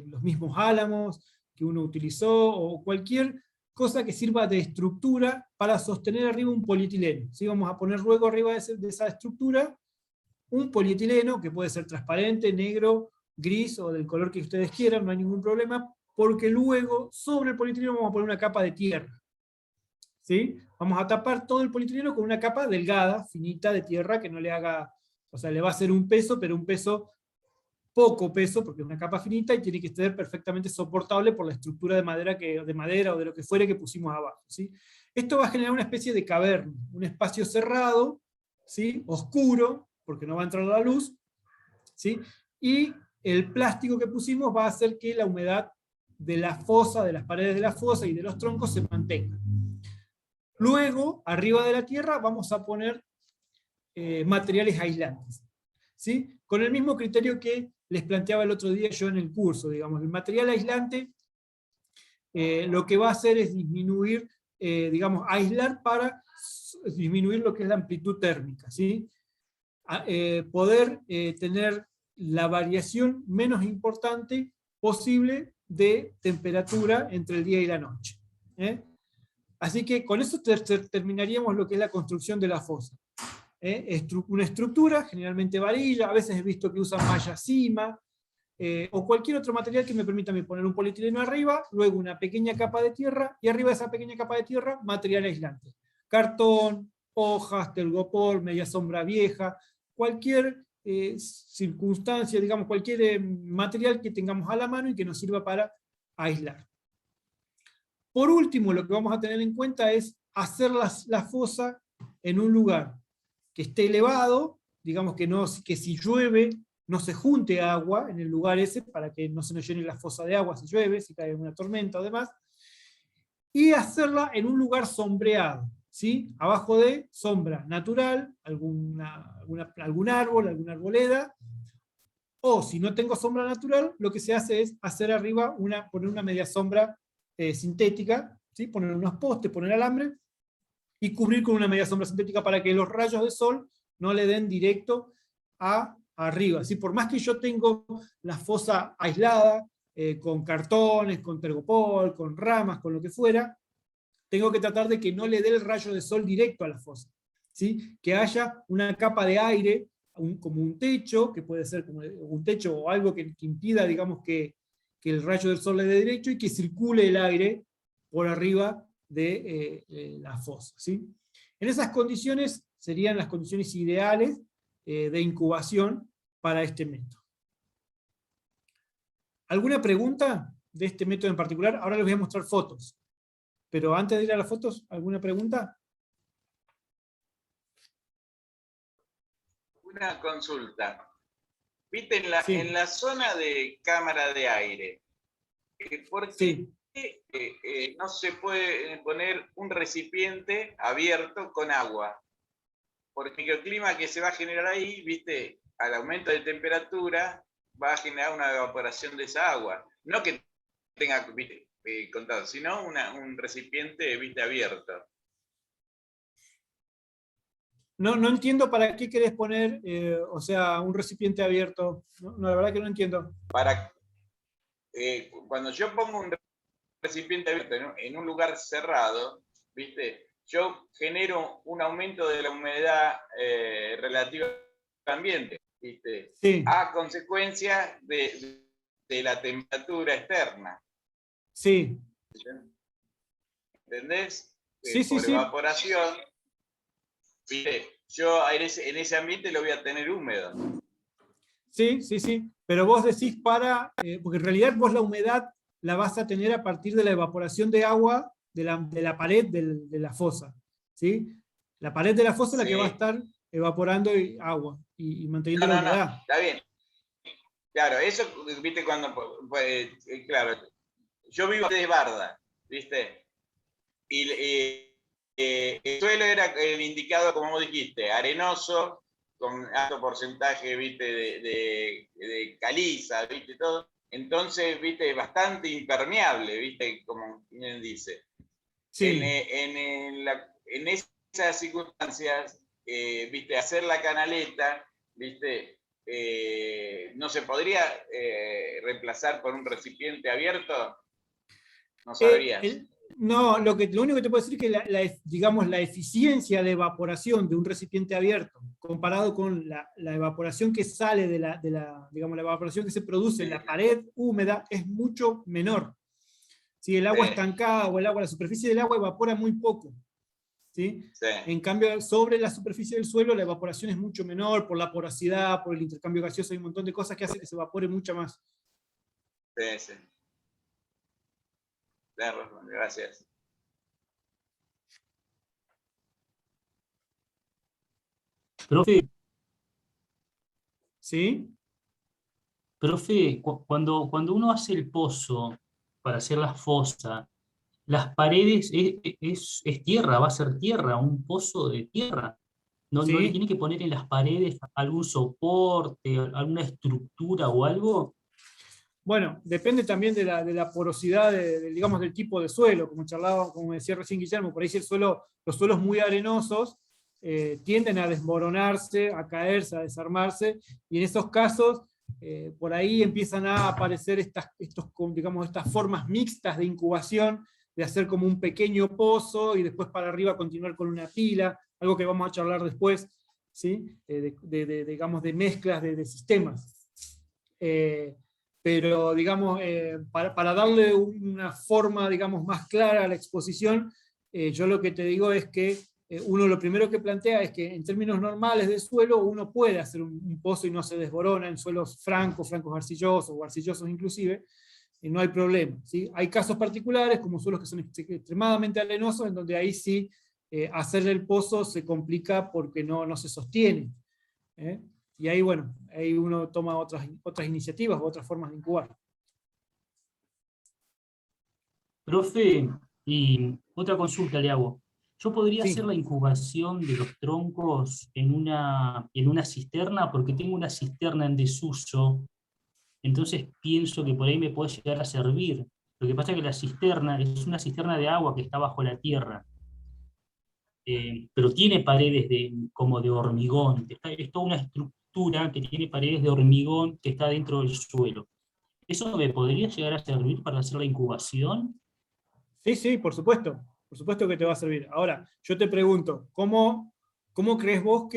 los mismos álamos que uno utilizó, o cualquier cosa que sirva de estructura para sostener arriba un polietileno. ¿Sí? Vamos a poner luego arriba de esa estructura un polietileno, que puede ser transparente, negro, gris, o del color que ustedes quieran, no hay ningún problema, porque luego sobre el polietileno vamos a poner una capa de tierra. ¿Sí? Vamos a tapar todo el polietileno con una capa delgada, finita de tierra, que no le haga, o sea, le va a hacer un peso, pero un peso, poco peso, porque es una capa finita y tiene que estar perfectamente soportable por la estructura de madera o de lo que fuere que pusimos abajo. ¿Sí? Esto va a generar una especie de caverna, un espacio cerrado, ¿sí? Oscuro, porque no va a entrar la luz, ¿sí? Y el plástico que pusimos va a hacer que la humedad de la fosa, de las paredes de la fosa y de los troncos se mantenga. Luego, arriba de la tierra, vamos a poner materiales aislantes, ¿sí? Con el mismo criterio que les planteaba el otro día yo en el curso, digamos. El material aislante lo que va a hacer es disminuir, digamos, aislar para disminuir lo que es la amplitud térmica, ¿sí? Poder tener la variación menos importante posible de temperatura entre el día y la noche. Así que con eso terminaríamos lo que es la construcción de la fosa. Una estructura, generalmente varilla, a veces he visto que usan malla cima, o cualquier otro material que me permita poner un polietileno arriba, luego una pequeña capa de tierra, y arriba de esa pequeña capa de tierra, material aislante. Cartón, hojas, telgopor, media sombra vieja, cualquier circunstancia, digamos, cualquier material que tengamos a la mano y que nos sirva para aislar. Por último, lo que vamos a tener en cuenta es hacer la fosa en un lugar que esté elevado, digamos que si llueve no se junte agua en el lugar ese, para que no se nos llene la fosa de agua si llueve, si cae una tormenta o demás, y hacerla en un lugar sombreado, ¿sí? Abajo de sombra natural, algún árbol, alguna arboleda, o si no tengo sombra natural, lo que se hace es hacer arriba, poner una media sombra sintética, ¿sí? Poner unos postes, poner alambre, y cubrir con una media sombra sintética para que los rayos de sol no le den directo arriba. ¿Sí? Por más que yo tengo la fosa aislada, con cartones, con tergopol, con ramas, con lo que fuera, tengo que tratar de que no le dé el rayo de sol directo a la fosa. ¿Sí? Que haya una capa de aire, como un techo, que puede ser como un techo o algo que impida, digamos, que el rayo del sol le dé derecho, y que circule el aire por arriba de la fosa. ¿Sí? En esas condiciones serían las condiciones ideales de incubación para este método. ¿Alguna pregunta de este método en particular? Ahora les voy a mostrar fotos. Pero antes de ir a las fotos, ¿alguna pregunta? Una consulta. ¿Viste Sí. en la zona de cámara de aire? ¿Por qué Sí. no se puede poner un recipiente abierto con agua? Porque el microclima que se va a generar ahí, ¿viste? Al aumento de temperatura, va a generar una evaporación de esa agua. No que tenga, ¿viste? Contado, sino un recipiente, ¿viste? Abierto. No entiendo para qué querés poner, o sea, un recipiente abierto. No, la verdad que no entiendo. Cuando yo pongo un recipiente abierto en un lugar cerrado, ¿viste? Yo genero un aumento de la humedad relativa al ambiente, ¿viste? Sí. A consecuencia de la temperatura externa. Sí. ¿Entendés? Sí, Por sí. evaporación, ¿viste? Yo en ese ambiente lo voy a tener húmedo. Sí. Pero vos decís porque en realidad vos la humedad la vas a tener a partir de la evaporación de agua de la pared de la fosa, ¿sí? La pared de la fosa es la que va a estar evaporando agua y manteniendo la humedad. No, está bien. Claro, eso, viste, cuando, claro, yo vivo de barda, viste, y el suelo era el indicado, como vos dijiste, arenoso, con alto porcentaje, viste, de caliza, viste, todo. Entonces, viste, bastante impermeable, viste, como bien dice. Sí. En esas circunstancias, viste, hacer la canaleta, viste, no se podría reemplazar por un recipiente abierto. No sabrías. No, lo único que te puedo decir es que digamos, la eficiencia de evaporación de un recipiente abierto, comparado con la evaporación que sale digamos, la evaporación que se produce en la pared húmeda, es mucho menor. Si el agua estancada o la superficie del agua evapora muy poco. ¿Sí? Sí. En cambio, sobre la superficie del suelo la evaporación es mucho menor por la porosidad, por el intercambio gaseoso, hay un montón de cosas que hacen que se evapore mucho más. Sí, sí. Gracias. Profe, ¿Sí? profe, cuando uno hace el pozo para hacer la fosa, las paredes es tierra, va a ser tierra, un pozo de tierra. ¿No, ¿Sí? no le tiene que poner en las paredes algún soporte, alguna estructura o algo? Bueno, depende también de la porosidad, digamos, del tipo de suelo, como charlaba, como decía recién Guillermo, por ahí si los suelos muy arenosos tienden a desmoronarse, a caerse, a desarmarse, y en esos casos, por ahí empiezan a aparecer digamos, estas formas mixtas de incubación, de hacer como un pequeño pozo, y después para arriba continuar con una pila, algo que vamos a charlar después, ¿sí? Digamos, de mezclas de sistemas. Pero digamos, para darle una forma, digamos, más clara a la exposición, yo lo que te digo es que uno lo primero que plantea es que en términos normales de suelo uno puede hacer un pozo y no se desborona en suelos francos arcillosos o arcillosos inclusive, y no hay problema, ¿sí? Hay casos particulares como suelos que son extremadamente arenosos, en donde ahí sí hacerle el pozo se complica porque no se sostiene. Y ahí, bueno, ahí uno toma otras iniciativas o otras formas de incubar. Profe, y otra consulta le hago. ¿Yo podría hacer Sí. la incubación de los troncos en una cisterna? Porque tengo una cisterna en desuso, entonces pienso que por ahí me puede llegar a servir. Lo que pasa es que la cisterna es una cisterna de agua que está bajo la tierra, pero tiene paredes como de hormigón. Es toda una estructura que tiene paredes de hormigón que está dentro del suelo. ¿Eso me podría llegar a servir para hacer la incubación? Sí, sí, por supuesto que te va a servir. Ahora, yo te pregunto, ¿cómo crees vos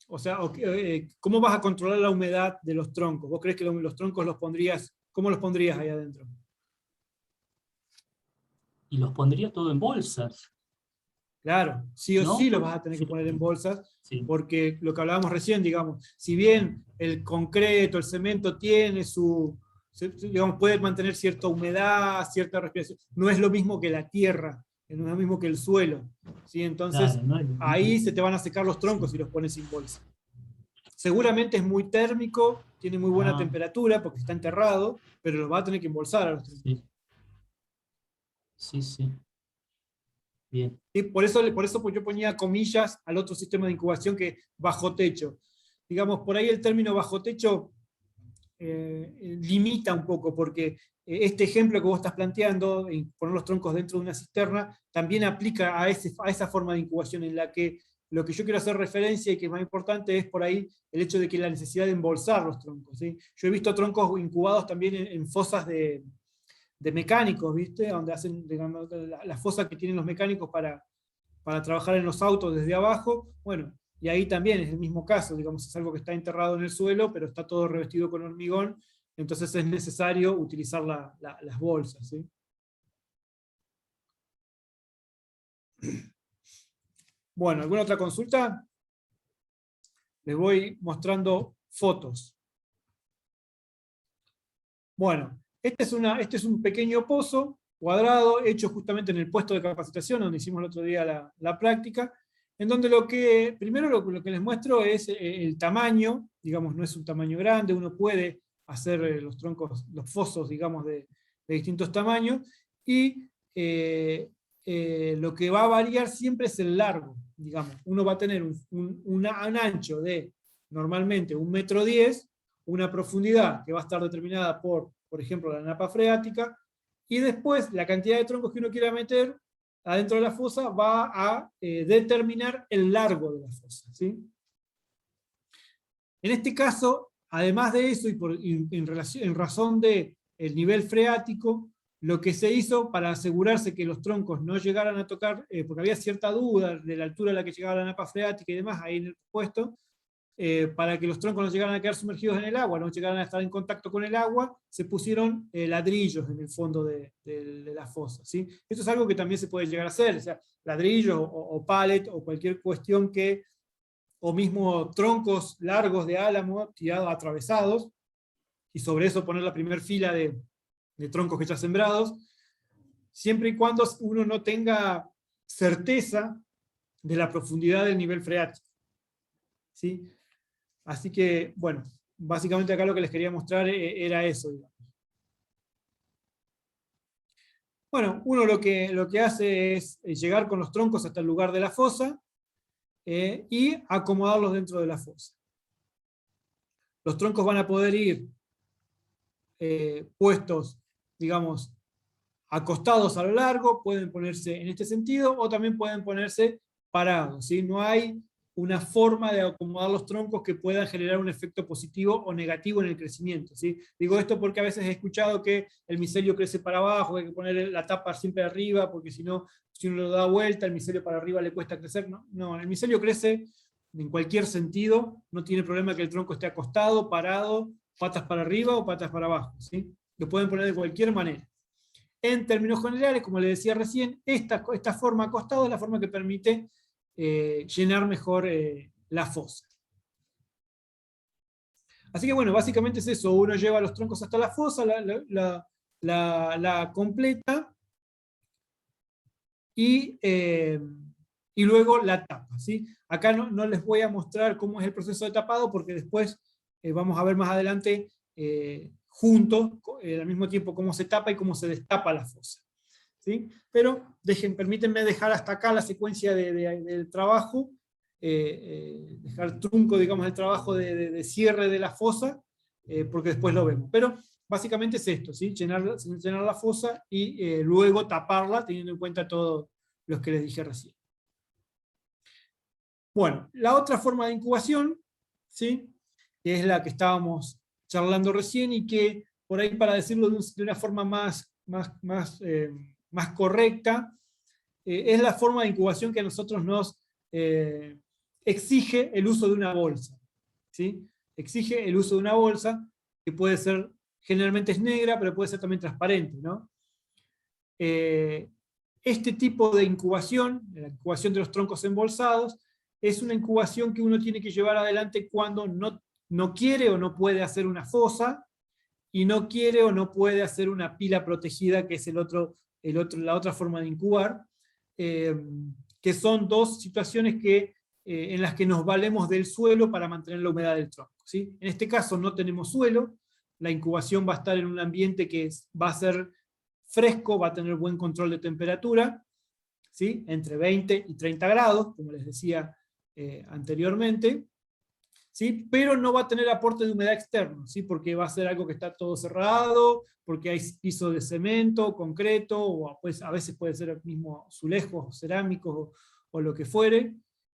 o sea, cómo vas a controlar la humedad de los troncos? ¿Vos crees que los troncos cómo los pondrías ahí adentro? Y los pondría todo en bolsas, Claro, sí o sí ¿no? los vas a tener que poner en bolsas, Sí. porque lo que hablábamos recién, digamos, si bien el concreto, el cemento tiene digamos, puede mantener cierta humedad, cierta respiración, no es lo mismo que la tierra, no es lo mismo que el suelo, ¿sí? Entonces, Claro, ¿no? ahí se te van a secar los troncos si los pones sin bolsa. Seguramente es muy térmico, tiene muy buena Ah, temperatura porque está enterrado, pero los va a tener que embolsar a los troncos. sí, sí, sí. Bien. ¿Sí? Por eso pues yo ponía comillas al otro sistema de incubación que bajo techo. Digamos, por ahí el término bajo techo limita un poco, porque este ejemplo que vos estás planteando, poner los troncos dentro de una cisterna, también aplica a esa forma de incubación en la que lo que yo quiero hacer referencia y que es más importante es por ahí el hecho de que la necesidad de embolsar los troncos. ¿Sí? Yo he visto troncos incubados también en fosas de mecánicos, ¿viste? Donde hacen, digamos, la fosa que tienen los mecánicos para trabajar en los autos desde abajo. Bueno, y ahí también es el mismo caso, digamos, es algo que está enterrado en el suelo, pero está todo revestido con hormigón, entonces es necesario utilizar las bolsas, ¿sí? Bueno, ¿alguna otra consulta? Les voy mostrando fotos. Bueno, este es un pequeño pozo, cuadrado, hecho justamente en el puesto de capacitación, donde hicimos el otro día la práctica, en donde primero lo que les muestro es el tamaño, digamos, no es un tamaño grande, uno puede hacer los troncos, los fosos, digamos, de distintos tamaños, y lo que va a variar siempre es el largo, digamos. Uno va a tener un ancho de, normalmente, 1,10 m, una profundidad que va a estar determinada por ejemplo, la napa freática, y después la cantidad de troncos que uno quiera meter adentro de la fosa va a determinar el largo de la fosa, ¿sí? En este caso, además de eso, y en razón del nivel freático, lo que se hizo para asegurarse que los troncos no llegaran a tocar, porque había cierta duda de la altura a la que llegaba la napa freática y demás, ahí en el puesto, para que los troncos no llegaran a quedar sumergidos en el agua, no llegaran a estar en contacto con el agua, se pusieron ladrillos en el fondo de la fosa, ¿sí? Esto es algo que también se puede llegar a hacer, o sea, ladrillos o pallet o cualquier cuestión o mismo troncos largos de álamo tirados, atravesados, y sobre eso poner la primera fila de troncos que ya sembrados, siempre y cuando uno no tenga certeza de la profundidad del nivel freático, ¿sí? Así que, bueno, básicamente acá lo que les quería mostrar era eso, digamos. Bueno, uno lo que hace es llegar con los troncos hasta el lugar de la fosa y acomodarlos dentro de la fosa. Los troncos van a poder ir puestos, digamos, acostados a lo largo, pueden ponerse en este sentido, o también pueden ponerse parados, ¿sí? No hay una forma de acomodar los troncos que pueda generar un efecto positivo o negativo en el crecimiento, ¿sí? Digo esto porque a veces he escuchado que el micelio crece para abajo, hay que poner la tapa siempre arriba, porque si no, si uno lo da vuelta, el micelio para arriba le cuesta crecer. No, el micelio crece en cualquier sentido, no tiene problema que el tronco esté acostado, parado, patas para arriba o patas para abajo, ¿sí? Lo pueden poner de cualquier manera. En términos generales, como les decía recién, esta forma acostada es la forma que permite llenar mejor la fosa. Así que bueno, básicamente es eso, uno lleva los troncos hasta la fosa, la completa, y luego la tapa, ¿sí? Acá no les voy a mostrar cómo es el proceso de tapado, porque después vamos a ver más adelante juntos, al mismo tiempo, cómo se tapa y cómo se destapa la fosa, ¿sí? Pero permítanme dejar hasta acá la secuencia del trabajo, dejar trunco, digamos, el trabajo de cierre de la fosa, porque después lo vemos. Pero básicamente es esto, ¿sí? Llenar la fosa y luego taparla, teniendo en cuenta todos los que les dije recién. Bueno, la otra forma de incubación, ¿sí? Que es la que estábamos charlando recién, y que, por ahí, para decirlo de una forma más correcta, es la forma de incubación que a nosotros nos exige el uso de una bolsa, ¿sí? Exige el uso de una bolsa, que puede ser, generalmente es negra, pero puede ser también transparente, ¿no? Este tipo de incubación, la incubación de los troncos embolsados, es una incubación que uno tiene que llevar adelante cuando no quiere o no puede hacer una fosa, y no quiere o no puede hacer una pila protegida, que es la otra forma de incubar, que son dos situaciones en las que nos valemos del suelo para mantener la humedad del tronco, ¿sí? En este caso no tenemos suelo, la incubación va a estar en un ambiente que va a ser fresco, va a tener buen control de temperatura, ¿sí? Entre 20 y 30 grados, como les decía anteriormente, ¿sí? Pero no va a tener aporte de humedad externo, ¿sí? Porque va a ser algo que está todo cerrado, porque hay piso de cemento, concreto, o pues a veces puede ser mismo azulejos, cerámicos o lo que fuere,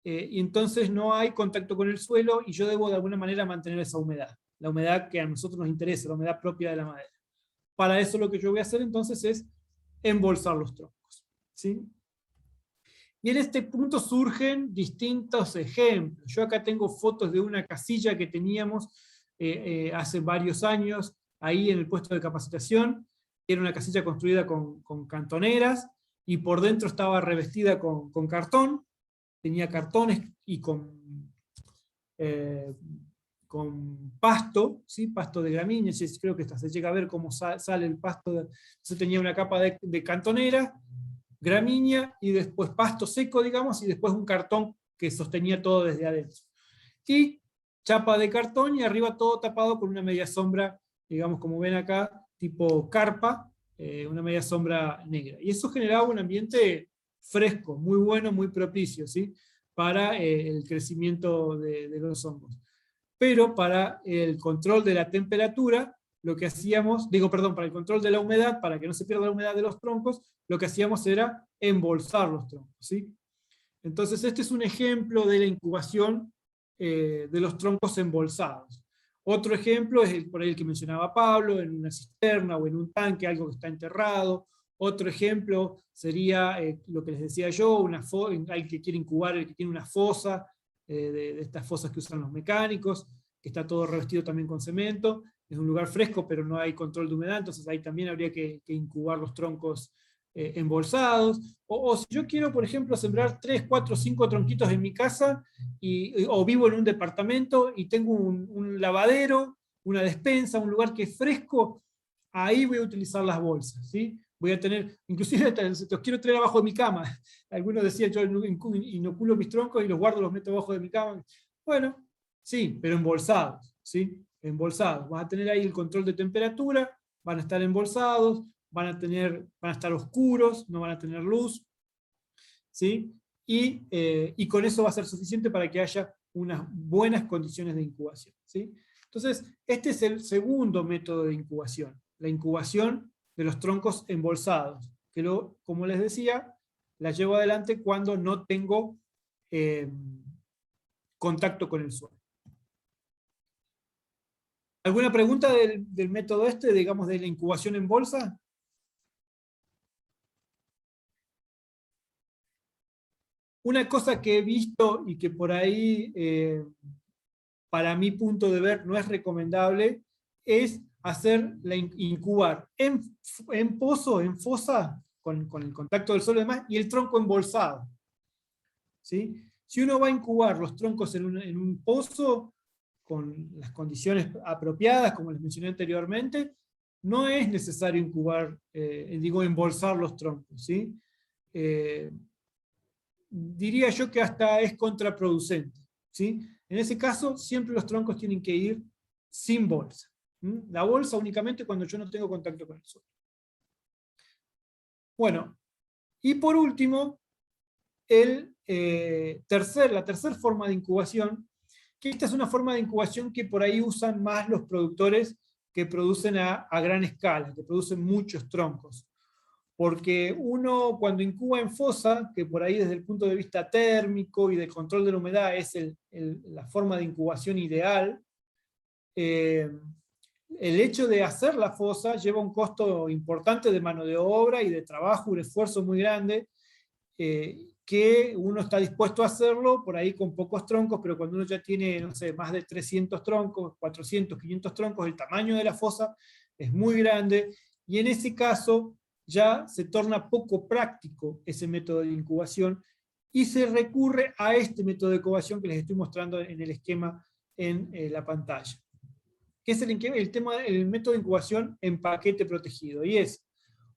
y entonces no hay contacto con el suelo, y yo debo de alguna manera mantener esa humedad, la humedad que a nosotros nos interesa, la humedad propia de la madera. Para eso lo que yo voy a hacer entonces es embolsar los troncos, ¿sí? Y en este punto surgen distintos ejemplos. Yo acá tengo fotos de una casilla que teníamos hace varios años, ahí en el puesto de capacitación. Era una casilla construida con cantoneras, y por dentro estaba revestida con cartón, tenía cartones y con con pasto, ¿sí? Pasto de gramíneas, creo que se llega a ver cómo sale el pasto. Se tenía una capa de cantonera, gramínea, y después pasto seco, digamos, y después un cartón que sostenía todo desde adentro. Y chapa de cartón, y arriba todo tapado con una media sombra, digamos, como ven acá, tipo carpa, una media sombra negra. Y eso generaba un ambiente fresco, muy bueno, muy propicio, ¿sí? Para el crecimiento de los hongos. Pero para el control de la temperatura, lo que hacíamos, para el control de la humedad, para que no se pierda la humedad de los troncos, lo que hacíamos era embolsar los troncos, ¿sí? Entonces este es un ejemplo de la incubación de los troncos embolsados. Otro ejemplo es por ahí el que mencionaba Pablo, en una cisterna o en un tanque, algo que está enterrado. Otro ejemplo sería lo que les decía yo, alguien que quiere incubar, el que tiene una fosa, de estas fosas que usan los mecánicos, que está todo revestido también con cemento. Es un lugar fresco, pero no hay control de humedad, entonces ahí también habría que incubar los troncos embolsados. O si yo quiero, por ejemplo, sembrar 3, 4, 5 tronquitos en mi casa, o vivo en un departamento y tengo un lavadero, una despensa, un lugar que es fresco, ahí voy a utilizar las bolsas, ¿sí? Voy a tener, inclusive los quiero traer abajo de mi cama. Algunos decían, yo inoculo mis troncos y los guardo, los meto abajo de mi cama. Bueno, sí, pero embolsados, ¿sí? Embolsados. Vas a tener ahí el control de temperatura, van a estar embolsados, van a estar oscuros, no van a tener luz, ¿sí? Y con eso va a ser suficiente para que haya unas buenas condiciones de incubación, ¿sí? Entonces, este es el segundo método de incubación, la incubación de los troncos embolsados, que como les decía, la llevo adelante cuando no tengo contacto con el suelo. ¿Alguna pregunta del método digamos, de la incubación en bolsa? Una cosa que he visto y que por ahí, para mi punto de ver, no es recomendable, es incubar en pozo, en fosa, con el contacto del suelo y demás, y el tronco embolsado, ¿sí? Si uno va a incubar los troncos en un pozo, con las condiciones apropiadas, como les mencioné anteriormente, no es necesario incubar, embolsar los troncos, ¿sí? Diría yo que hasta es contraproducente, ¿sí? En ese caso, siempre los troncos tienen que ir sin bolsa. La bolsa únicamente cuando yo no tengo contacto con el suelo. Bueno, y por último, la tercera forma de incubación, que esta es una forma de incubación que por ahí usan más los productores que producen a gran escala, que producen muchos troncos. Porque uno cuando incuba en fosa, que por ahí desde el punto de vista térmico y del control de la humedad es la forma de incubación ideal, el hecho de hacer la fosa lleva un costo importante de mano de obra y de trabajo, un esfuerzo muy grande, que uno está dispuesto a hacerlo por ahí con pocos troncos, pero cuando uno ya tiene, no sé, más de 300 troncos, 400, 500 troncos, el tamaño de la fosa es muy grande, y en ese caso ya se torna poco práctico ese método de incubación, y se recurre a este método de incubación que les estoy mostrando en el esquema en la pantalla, que es el método de incubación en paquete protegido, y es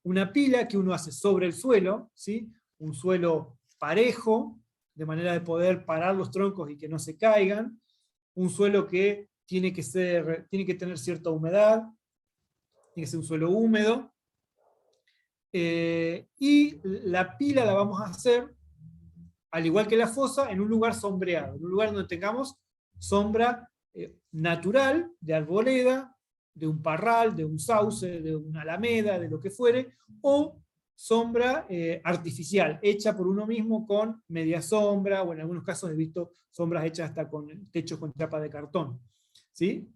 una pila que uno hace sobre el suelo, ¿sí? Un suelo parejo, de manera de poder parar los troncos y que no se caigan, un suelo que tiene que tener cierta humedad, tiene que ser un suelo húmedo, y la pila la vamos a hacer, al igual que la fosa, en un lugar sombreado, en un lugar donde tengamos sombra natural, de arboleda, de un parral, de un sauce, de una alameda, de lo que fuere, o sombra artificial, hecha por uno mismo con media sombra, o en algunos casos he visto sombras hechas hasta con techos con chapa de cartón, ¿sí?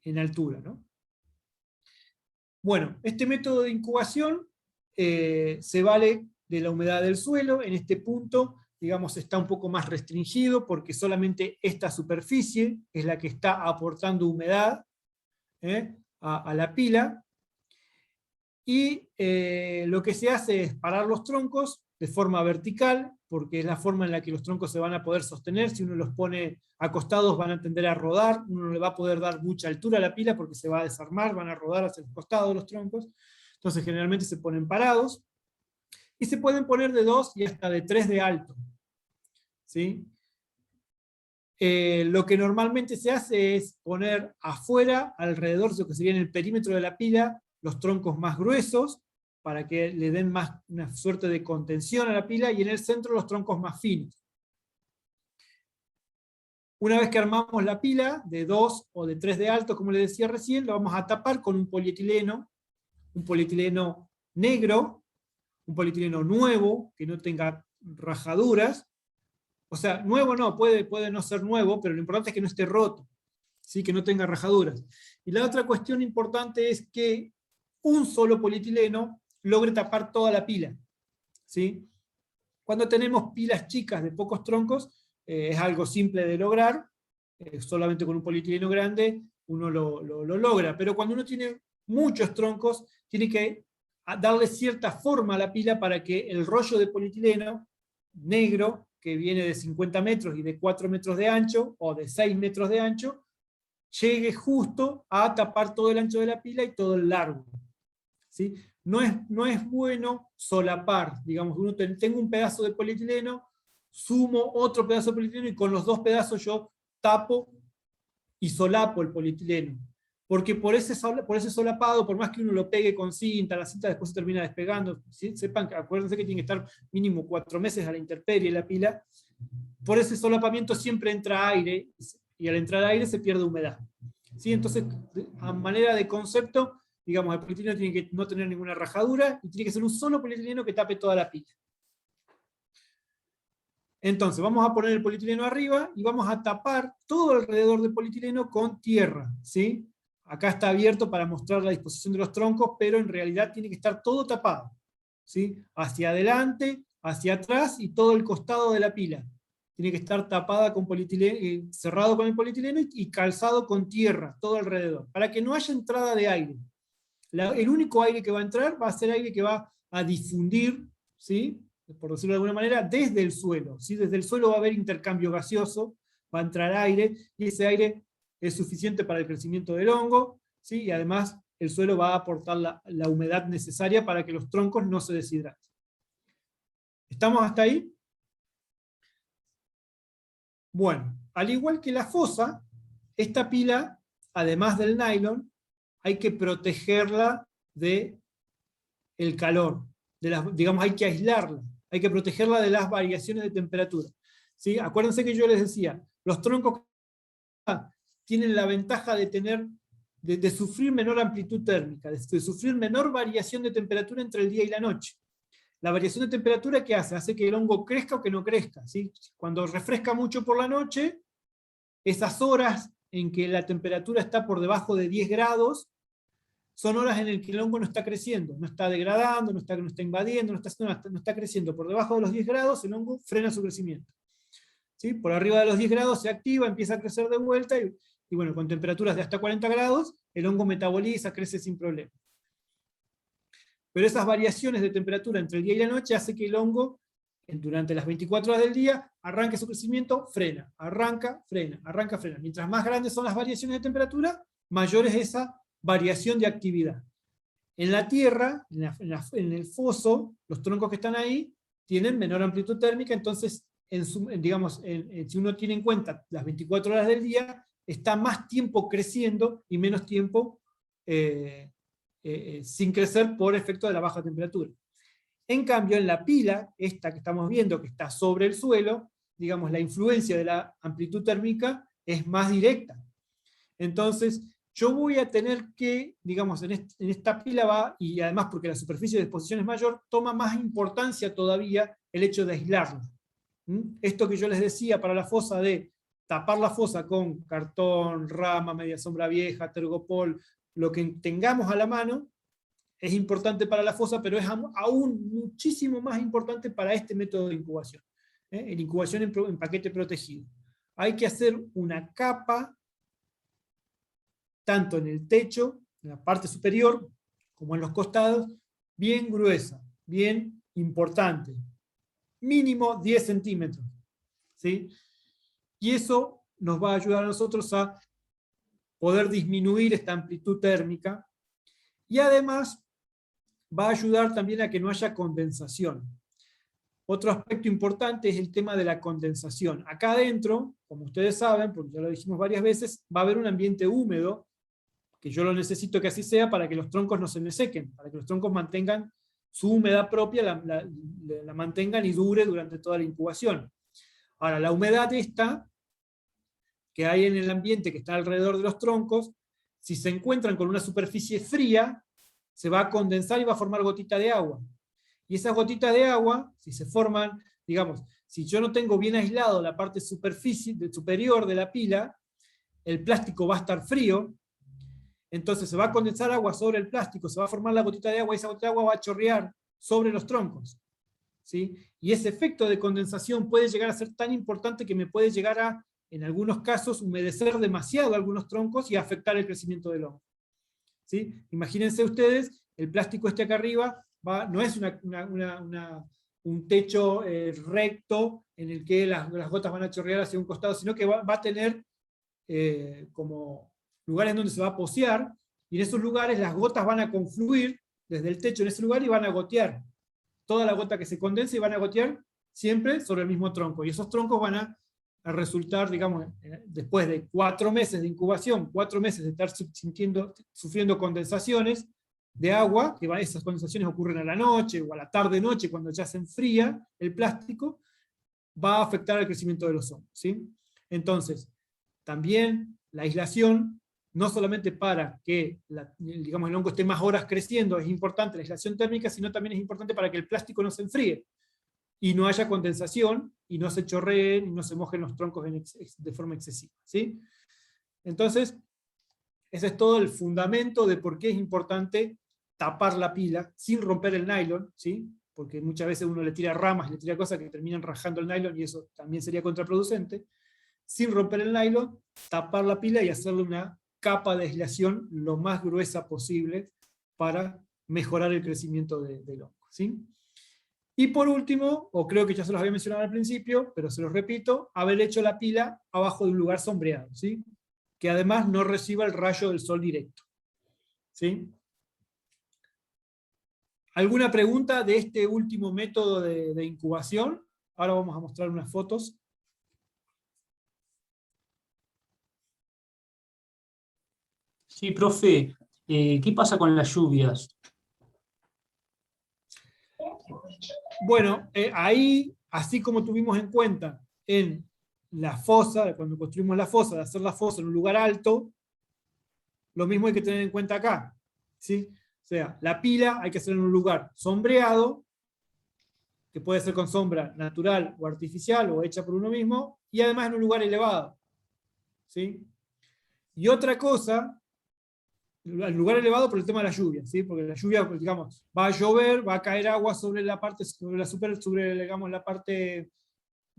En altura, ¿no? Bueno, este método de incubación se vale de la humedad del suelo. En este punto, digamos, está un poco más restringido porque solamente esta superficie es la que está aportando humedad a la pila. Y lo que se hace es parar los troncos de forma vertical, porque es la forma en la que los troncos se van a poder sostener. Si uno los pone acostados van a tender a rodar, uno no le va a poder dar mucha altura a la pila porque se va a desarmar, van a rodar hacia los costados los troncos. Entonces generalmente se ponen parados, y se pueden poner de 2 y hasta de 3 de alto. ¿Sí? Lo que normalmente se hace es poner afuera, alrededor de lo que sería en el perímetro de la pila, los troncos más gruesos, para que le den más una suerte de contención a la pila, y en el centro los troncos más finos. Una vez que armamos la pila, de 2 o de 3 de alto, como les decía recién, lo vamos a tapar con un polietileno negro, un polietileno nuevo, que no tenga rajaduras. O sea, nuevo no, puede no ser nuevo, pero lo importante es que no esté roto, ¿sí? Que no tenga rajaduras. Y la otra cuestión importante es que un solo polietileno logre tapar toda la pila, ¿sí? Cuando tenemos pilas chicas de pocos troncos, es algo simple de lograr, solamente con un polietileno grande uno lo logra, pero cuando uno tiene muchos troncos, tiene que darle cierta forma a la pila para que el rollo de polietileno negro, que viene de 50 metros y de 4 metros de ancho, o de 6 metros de ancho, llegue justo a tapar todo el ancho de la pila y todo el largo. ¿Sí? No es bueno solapar, digamos, tengo un pedazo de polietileno, sumo otro pedazo de polietileno y con los dos pedazos yo tapo y solapo el polietileno. Porque por ese solapado, por más que uno lo pegue con cinta, la cinta después se termina despegando. ¿Sí? Acuérdense que tiene que estar mínimo 4 meses a la intemperie la pila. Por ese solapamiento siempre entra aire, y al entrar aire se pierde humedad. ¿Sí? Entonces, a manera de concepto, digamos, el polietileno tiene que no tener ninguna rajadura, y tiene que ser un solo polietileno que tape toda la pila. Entonces, vamos a poner el polietileno arriba, y vamos a tapar todo alrededor del polietileno con tierra, ¿sí? Acá está abierto para mostrar la disposición de los troncos, pero en realidad tiene que estar todo tapado, ¿sí? Hacia adelante, hacia atrás y todo el costado de la pila. Tiene que estar tapada con polietileno, cerrado con el polietileno y calzado con tierra, todo alrededor, para que no haya entrada de aire. El único aire que va a entrar va a ser aire que va a difundir, ¿sí? Por decirlo de alguna manera, desde el suelo. ¿Sí? Desde el suelo va a haber intercambio gaseoso, va a entrar aire, y ese aire es suficiente para el crecimiento del hongo, ¿sí? Y además el suelo va a aportar la humedad necesaria para que los troncos no se deshidraten. ¿Estamos hasta ahí? Bueno, al igual que la fosa, esta pila, además del nylon, hay que protegerla del calor, digamos, hay que aislarla, hay que protegerla de las variaciones de temperatura. ¿Sí? Acuérdense que yo les decía, los troncos tienen la ventaja de sufrir menor amplitud térmica, de sufrir menor variación de temperatura entre el día y la noche. La variación de temperatura, ¿qué hace? Hace que el hongo crezca o que no crezca. ¿Sí? Cuando refresca mucho por la noche, esas horas en que la temperatura está por debajo de 10 grados, son horas en las que el hongo no está creciendo, no está degradando, no está invadiendo, no está creciendo. Por debajo de los 10 grados, el hongo frena su crecimiento. ¿Sí? Por arriba de los 10 grados se activa, empieza a crecer de vuelta, y bueno, con temperaturas de hasta 40 grados, el hongo metaboliza, crece sin problema. Pero esas variaciones de temperatura entre el día y la noche hace que el hongo, durante las 24 horas del día, arranque su crecimiento, frena, arranca, frena, arranca, frena. Mientras más grandes son las variaciones de temperatura, mayor es esa variación de actividad. En la tierra, en el foso, los troncos que están ahí tienen menor amplitud térmica, entonces, si uno tiene en cuenta las 24 horas del día, está más tiempo creciendo y menos tiempo sin crecer por efecto de la baja temperatura. En cambio, en la pila, esta que estamos viendo, que está sobre el suelo, digamos, la influencia de la amplitud térmica es más directa. Entonces, yo voy a tener que, digamos, en esta pila y además porque la superficie de exposición es mayor, toma más importancia todavía el hecho de aislarla. Esto que yo les decía para la fosa, de tapar la fosa con cartón, rama, media sombra vieja, tergopol, lo que tengamos a la mano, es importante para la fosa, pero es aún muchísimo más importante para este método de incubación. En incubación en paquete protegido. Hay que hacer una capa, tanto en el techo, en la parte superior, como en los costados, bien gruesa, bien importante. mínimo 10 centímetros. ¿Sí? Y eso nos va a ayudar a nosotros a poder disminuir esta amplitud térmica, y además va a ayudar también a que no haya condensación. Otro aspecto importante es el tema de la condensación. Acá adentro, como ustedes saben, porque ya lo dijimos varias veces, va a haber un ambiente húmedo, que yo lo necesito que así sea para que los troncos no se me sequen, para que los troncos mantengan su humedad propia, la mantengan y dure durante toda la incubación. Ahora, la humedad esta que hay en el ambiente que está alrededor de los troncos, si se encuentran con una superficie fría, se va a condensar y va a formar gotita de agua. Y esas gotitas de agua, si se forman, digamos, si yo no tengo bien aislado la parte superior de la pila, el plástico va a estar frío, entonces se va a condensar agua sobre el plástico, se va a formar la gotita de agua, y esa gotita de agua va a chorrear sobre los troncos. ¿Sí? Y ese efecto de condensación puede llegar a ser tan importante que me puede llegar a, en algunos casos, humedecer demasiado algunos troncos y afectar el crecimiento del hongo. ¿Sí? Imagínense ustedes, el plástico este acá arriba no es un techo recto en el que las gotas van a chorrear hacia un costado, sino que va a tener como lugares donde se va a posear, y en esos lugares las gotas van a confluir desde el techo en ese lugar y van a gotear. Toda la gota que se condensa y van a gotear siempre sobre el mismo tronco. Y esos troncos van a resultar, digamos, después de 4 meses de incubación, 4 meses de estar sufriendo condensaciones de agua, que esas condensaciones ocurren a la noche o a la tarde-noche, cuando ya se enfría el plástico, va a afectar al crecimiento de los hongos. ¿Sí? Entonces, también la aislación, no solamente para que digamos, el hongo esté más horas creciendo, es importante la aislación térmica, sino también es importante para que el plástico no se enfríe, y no haya condensación, y no se chorreen, y no se mojen los troncos de forma excesiva. ¿Sí? Entonces, ese es todo el fundamento de por qué es importante tapar la pila sin romper el nylon, ¿sí? Porque muchas veces uno le tira ramas, le tira cosas que terminan rajando el nylon, y eso también sería contraproducente. Sin romper el nylon, tapar la pila y hacerle una capa de aislación lo más gruesa posible para mejorar el crecimiento del hongo. ¿Sí? Y por último, o creo que ya se los había mencionado al principio, pero se los repito, haber hecho la pila abajo de un lugar sombreado, ¿sí? Que además no reciba el rayo del sol directo. ¿Sí? ¿Alguna pregunta de este último método de incubación? Ahora vamos a mostrar unas fotos. Sí, profe, ¿qué pasa con las lluvias? Bueno, ahí, así como tuvimos en cuenta en la fosa, cuando construimos la fosa, de hacer la fosa en un lugar alto, lo mismo hay que tener en cuenta acá. ¿Sí? O sea, la pila hay que hacer en un lugar sombreado, que puede ser con sombra natural o artificial, o hecha por uno mismo, y además en un lugar elevado. ¿Sí? Y otra cosa, el lugar elevado por el tema de la lluvia, ¿sí? Porque la lluvia, digamos, va a llover, va a caer agua sobre la parte, digamos, la parte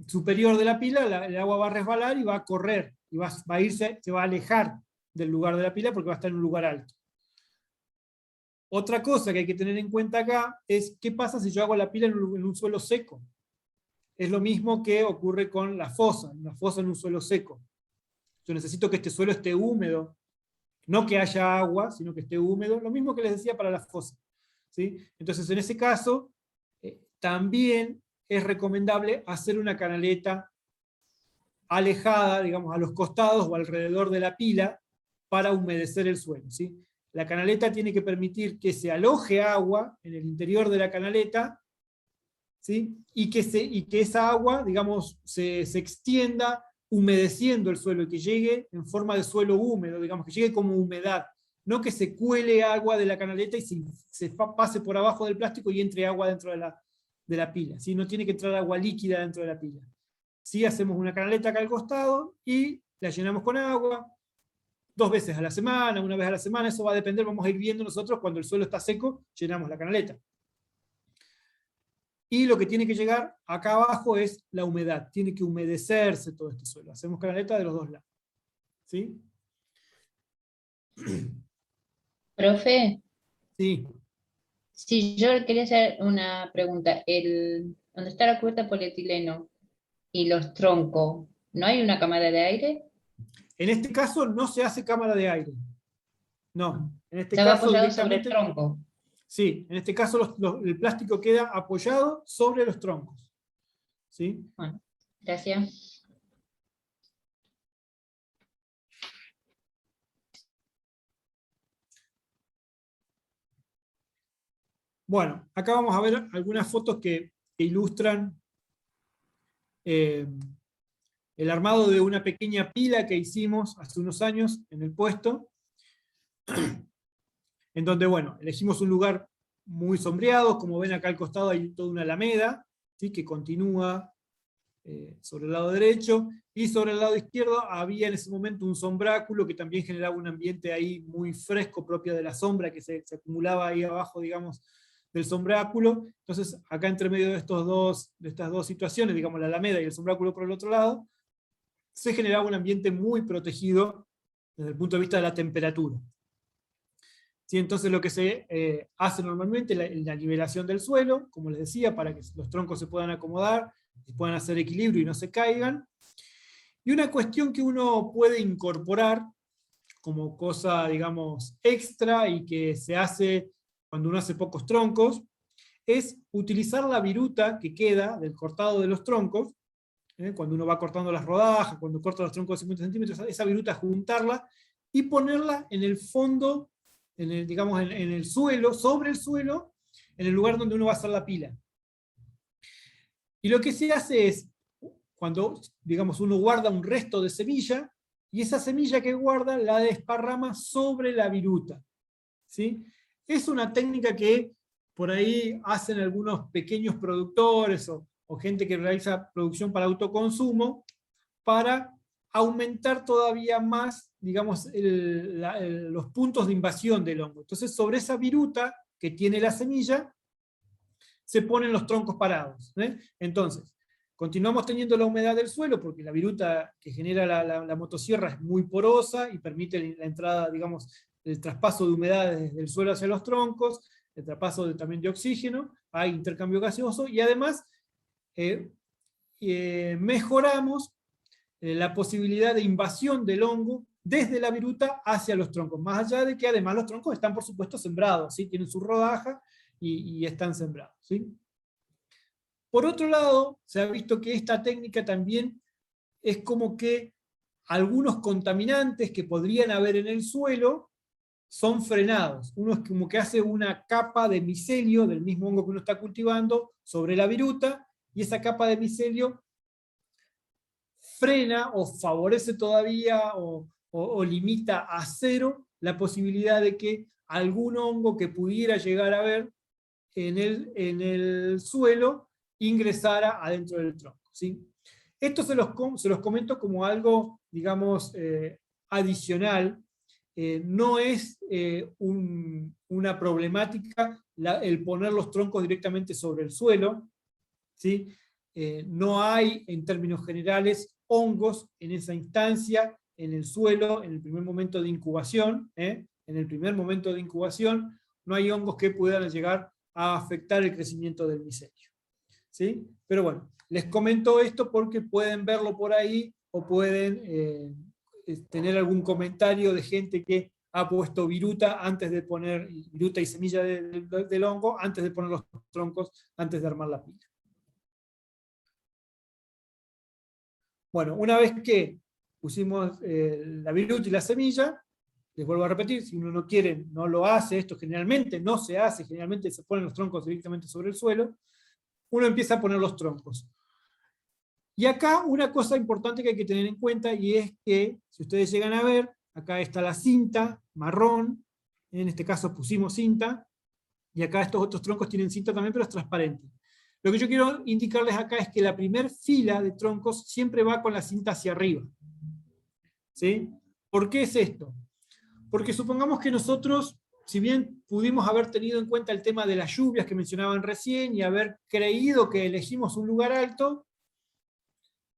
superior de la pila, el agua va a resbalar y va a correr, y va a irse, se va a alejar del lugar de la pila porque va a estar en un lugar alto. Otra cosa que hay que tener en cuenta acá es qué pasa si yo hago la pila en un suelo seco. Es lo mismo que ocurre con la fosa, una fosa en un suelo seco. Yo necesito que este suelo esté húmedo, no que haya agua, sino que esté húmedo, lo mismo que les decía para la fosa. ¿Sí? Entonces, en ese caso, también es recomendable hacer una canaleta alejada, digamos, a los costados o alrededor de la pila, para humedecer el suelo. ¿Sí? La canaleta tiene que permitir que se aloje agua en el interior de la canaleta, ¿sí? y que esa agua, digamos, se extienda humedeciendo el suelo, y que llegue en forma de suelo húmedo, digamos, que llegue como humedad, no que se cuele agua de la canaleta y se pase por abajo del plástico y entre agua dentro de la pila. ¿Sí? No tiene que entrar agua líquida dentro de la pila. ¿Sí? Hacemos una canaleta acá al costado y la llenamos con agua 2 veces a la semana, 1 vez a la semana, eso va a depender, vamos a ir viendo nosotros cuando el suelo está seco, llenamos la canaleta. Y lo que tiene que llegar acá abajo es la humedad, tiene que humedecerse todo este suelo. Hacemos canaleta de los 2 lados. ¿Sí? Profe, Sí. si yo quería hacer una pregunta, Donde está la cubierta de polietileno y los troncos, ¿no hay una cámara de aire? En este caso no se hace cámara de aire. No, en este Ya va caso apoyado sobre el directamente. tronco. Sí, en este caso el plástico queda apoyado sobre los troncos. ¿Sí? Bueno, gracias. Bueno, acá vamos a ver algunas fotos que ilustran el armado de una pequeña pila que hicimos hace unos años en el puesto, en donde, bueno, elegimos un lugar muy sombreado. Como ven acá al costado hay toda una alameda, ¿sí?, que continúa sobre el lado derecho, y sobre el lado izquierdo había en ese momento un sombráculo que también generaba un ambiente ahí muy fresco, propio de la sombra que se acumulaba ahí abajo, digamos, del sombráculo. Entonces, acá entre medio de estas dos situaciones, digamos, la alameda y el sombráculo por el otro lado, se generaba un ambiente muy protegido desde el punto de vista de la temperatura. ¿Sí? Entonces lo que se hace normalmente es la nivelación del suelo, como les decía, para que los troncos se puedan acomodar, puedan hacer equilibrio y no se caigan. Y una cuestión que uno puede incorporar como cosa, digamos, extra, y que se hace cuando uno hace pocos troncos, es utilizar la viruta que queda del cortado de los troncos, cuando uno va cortando las rodajas, cuando corta los troncos de 50 centímetros, esa viruta juntarla y ponerla en el fondo, digamos, en el suelo, sobre el suelo, en el lugar donde uno va a hacer la pila. Y lo que se hace es, cuando, digamos, uno guarda un resto de semilla, y esa semilla que guarda la desparrama sobre la viruta. ¿Sí? Es una técnica que por ahí hacen algunos pequeños productores o gente que realiza producción para autoconsumo, para aumentar todavía más, digamos, los puntos de invasión del hongo. Entonces, sobre esa viruta que tiene la semilla, se ponen los troncos parados. Entonces, continuamos teniendo la humedad del suelo, porque la viruta que genera la motosierra es muy porosa y permite la entrada, digamos, el traspaso de humedad desde el suelo hacia los troncos, el traspaso también de oxígeno, hay intercambio gaseoso, y además mejoramos la posibilidad de invasión del hongo desde la viruta hacia los troncos, más allá de que además los troncos están, por supuesto, sembrados, ¿sí? Tienen su rodaja y están sembrados, ¿sí? Por otro lado, se ha visto que esta técnica también es como que algunos contaminantes que podrían haber en el suelo son frenados. Uno es como que hace una capa de micelio del mismo hongo que uno está cultivando sobre la viruta, y esa capa de micelio frena o favorece todavía o limita a cero la posibilidad de que algún hongo que pudiera llegar a haber en el suelo ingresara adentro del tronco, ¿sí? Esto se los comento como algo, digamos, adicional. No es una problemática el poner los troncos directamente sobre el suelo, ¿sí? No hay, en términos generales, hongos en esa instancia, en el suelo, en el primer momento de incubación. En el primer momento de incubación no hay hongos que puedan llegar a afectar el crecimiento del micelio, ¿sí? Pero bueno, les comento esto porque pueden verlo por ahí, o pueden tener algún comentario de gente que ha puesto viruta antes de poner, viruta y semilla del hongo, antes de poner los troncos, antes de armar la pila. Bueno, una vez que pusimos la viruta y la semilla, les vuelvo a repetir, si uno no quiere, no lo hace, esto generalmente no se hace, generalmente se ponen los troncos directamente sobre el suelo, uno empieza a poner los troncos. Y acá una cosa importante que hay que tener en cuenta, y es que, si ustedes llegan a ver, acá está la cinta marrón, en este caso pusimos cinta, y acá estos otros troncos tienen cinta también, pero es transparente. Lo que yo quiero indicarles acá es que la primera fila de troncos siempre va con la cinta hacia arriba. ¿Sí? ¿Por qué es esto? Porque supongamos que nosotros, si bien pudimos haber tenido en cuenta el tema de las lluvias que mencionaban recién, y haber creído que elegimos un lugar alto,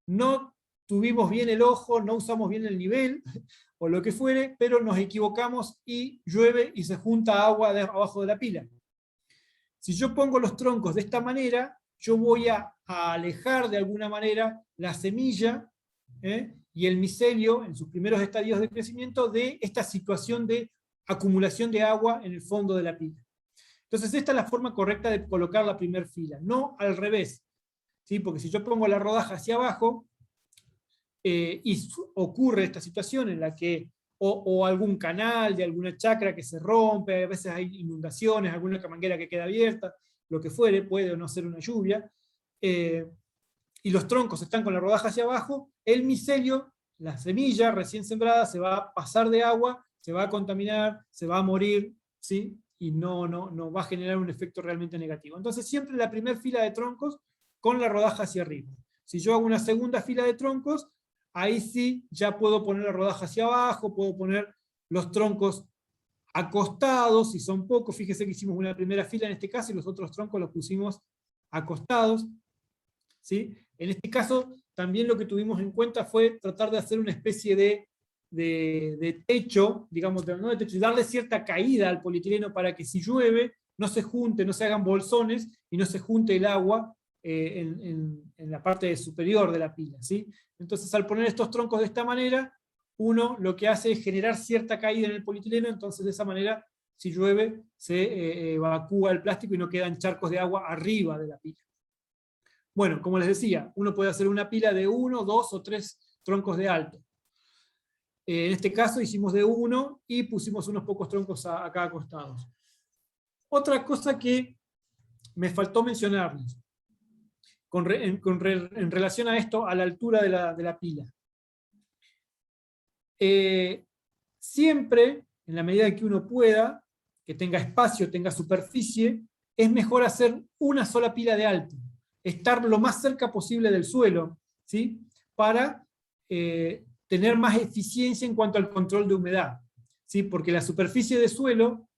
no tuvimos bien el ojo, no usamos bien el nivel, o lo que fuere, pero nos equivocamos y llueve y se junta agua abajo de la pila. Si yo pongo los troncos de esta manera, yo voy a a alejar de alguna manera la semilla y el micelio en sus primeros estadios de crecimiento de esta situación de acumulación de agua en el fondo de la pila. Entonces esta es la forma correcta de colocar la primera fila, no al revés, ¿sí? Porque si yo pongo la rodaja hacia abajo, y ocurre esta situación en la que o algún canal de alguna chacra que se rompe, a veces hay inundaciones, alguna manguera que queda abierta, lo que fuere, puede o no ser una lluvia, y los troncos están con la rodaja hacia abajo, el micelio, la semilla recién sembrada, se va a pasar de agua, se va a contaminar, se va a morir, ¿sí? Y no va a generar un efecto realmente negativo. Entonces siempre la primera fila de troncos con la rodaja hacia arriba. Si yo hago una segunda fila de troncos, ahí sí ya puedo poner la rodaja hacia abajo, puedo poner los troncos acostados, si son pocos. Fíjese que hicimos una primera fila en este caso y los otros troncos los pusimos acostados, ¿sí? En este caso también lo que tuvimos en cuenta fue tratar de hacer una especie de techo, digamos, no de techo, y darle cierta caída al polietileno para que si llueve no se junte, no se hagan bolsones y no se junte el agua en la parte superior de la pila, ¿sí? Entonces al poner estos troncos de esta manera, uno lo que hace es generar cierta caída en el polietileno, entonces de esa manera, si llueve, se evacúa el plástico y no quedan charcos de agua arriba de la pila. Bueno, como les decía, uno puede hacer una pila de 1, 2 o 3 troncos de alto. En este caso hicimos de 1 y pusimos unos pocos troncos acá acostados. Otra cosa que me faltó mencionarles, en relación a esto, a la altura de la pila. Siempre, en la medida que uno pueda, que tenga espacio, tenga superficie, es mejor hacer una sola pila de alto, estar lo más cerca posible del suelo, ¿sí? Para tener más eficiencia en cuanto al control de humedad, ¿sí? Porque la superficie de suelo,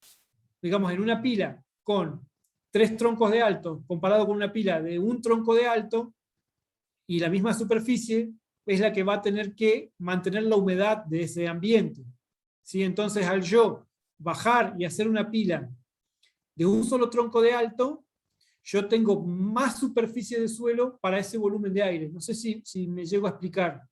digamos, en una pila con 3 troncos de alto, comparado con una pila de 1 tronco de alto, y la misma superficie, es la que va a tener que mantener la humedad de ese ambiente, ¿sí? Entonces al yo bajar y hacer una pila de un solo tronco de alto, yo tengo más superficie de suelo para ese volumen de aire. No sé si me llego a explicar.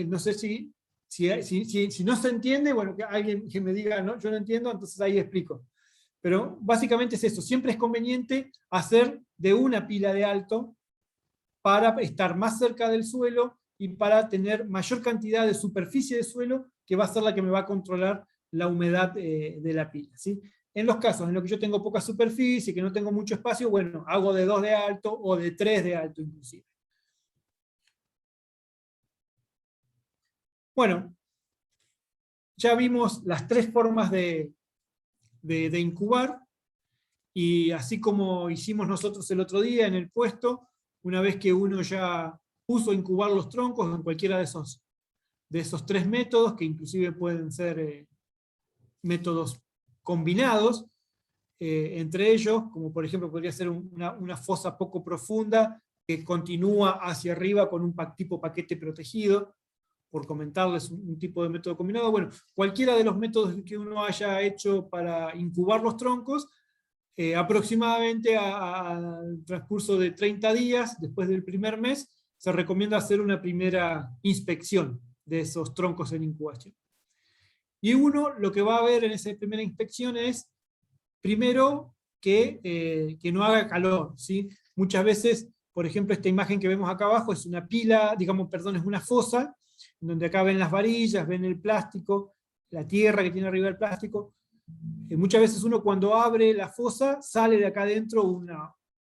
No sé si no se entiende, bueno, que alguien que me diga, no, yo no entiendo, entonces ahí explico. Pero básicamente es eso, siempre es conveniente hacer de una pila de alto para estar más cerca del suelo y para tener mayor cantidad de superficie de suelo, que va a ser la que me va a controlar la humedad de la pila, ¿sí? En los casos en los que yo tengo poca superficie, que no tengo mucho espacio, bueno, hago de 2 de alto o de 3 de alto inclusive. Bueno, ya vimos las 3 formas de incubar, y así como hicimos nosotros el otro día en el puesto, una vez que uno ya puso a incubar los troncos en cualquiera de esos 3 métodos, que inclusive pueden ser métodos combinados, entre ellos, como por ejemplo podría ser una fosa poco profunda que continúa hacia arriba con un tipo paquete protegido, por comentarles un tipo de método combinado. Bueno, cualquiera de los métodos que uno haya hecho para incubar los troncos, aproximadamente al transcurso de 30 días, después del primer mes, se recomienda hacer una primera inspección de esos troncos en incubación. Y uno lo que va a ver en esa primera inspección es, primero, que no haga calor, ¿sí? Muchas veces, por ejemplo, esta imagen que vemos acá abajo es una pila, digamos, perdón, es una fosa, donde acá ven las varillas, ven el plástico, la tierra que tiene arriba el plástico. Muchas veces uno cuando abre la fosa, sale de acá adentro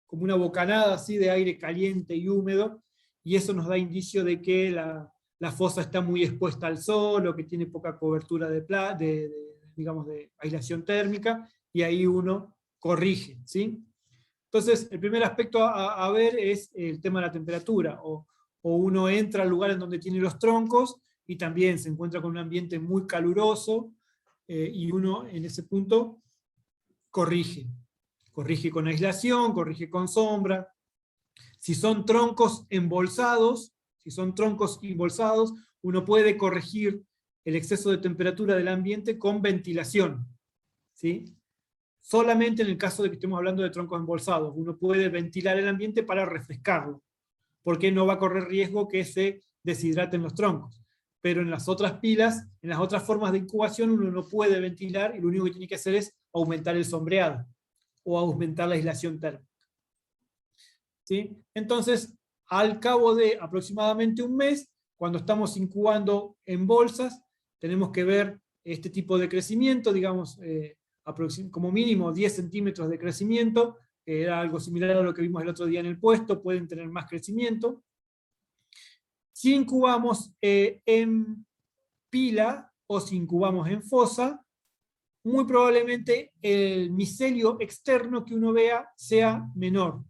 como una bocanada así de aire caliente y húmedo, y eso nos da indicio de que la fosa está muy expuesta al sol, o que tiene poca cobertura digamos, de aislación térmica, y ahí uno corrige, ¿sí? Entonces, el primer aspecto a ver es el tema de la temperatura, o uno entra al lugar en donde tiene los troncos, y también se encuentra con un ambiente muy caluroso, y uno en ese punto corrige con aislación, corrige con sombra. Si son troncos embolsados, uno puede corregir el exceso de temperatura del ambiente con ventilación, ¿sí? Solamente en el caso de que estemos hablando de troncos embolsados, uno puede ventilar el ambiente para refrescarlo, porque no va a correr riesgo que se deshidraten los troncos. Pero en las otras pilas, en las otras formas de incubación, uno no puede ventilar y lo único que tiene que hacer es aumentar el sombreado o aumentar la aislación térmica. ¿Sí? Entonces, al cabo de aproximadamente un mes, cuando estamos incubando en bolsas, tenemos que ver este tipo de crecimiento, digamos, como mínimo 10 centímetros de crecimiento, que era algo similar a lo que vimos el otro día en el puesto, pueden tener más crecimiento. Si incubamos en pila o si incubamos en fosa, muy probablemente el micelio externo que uno vea sea menor,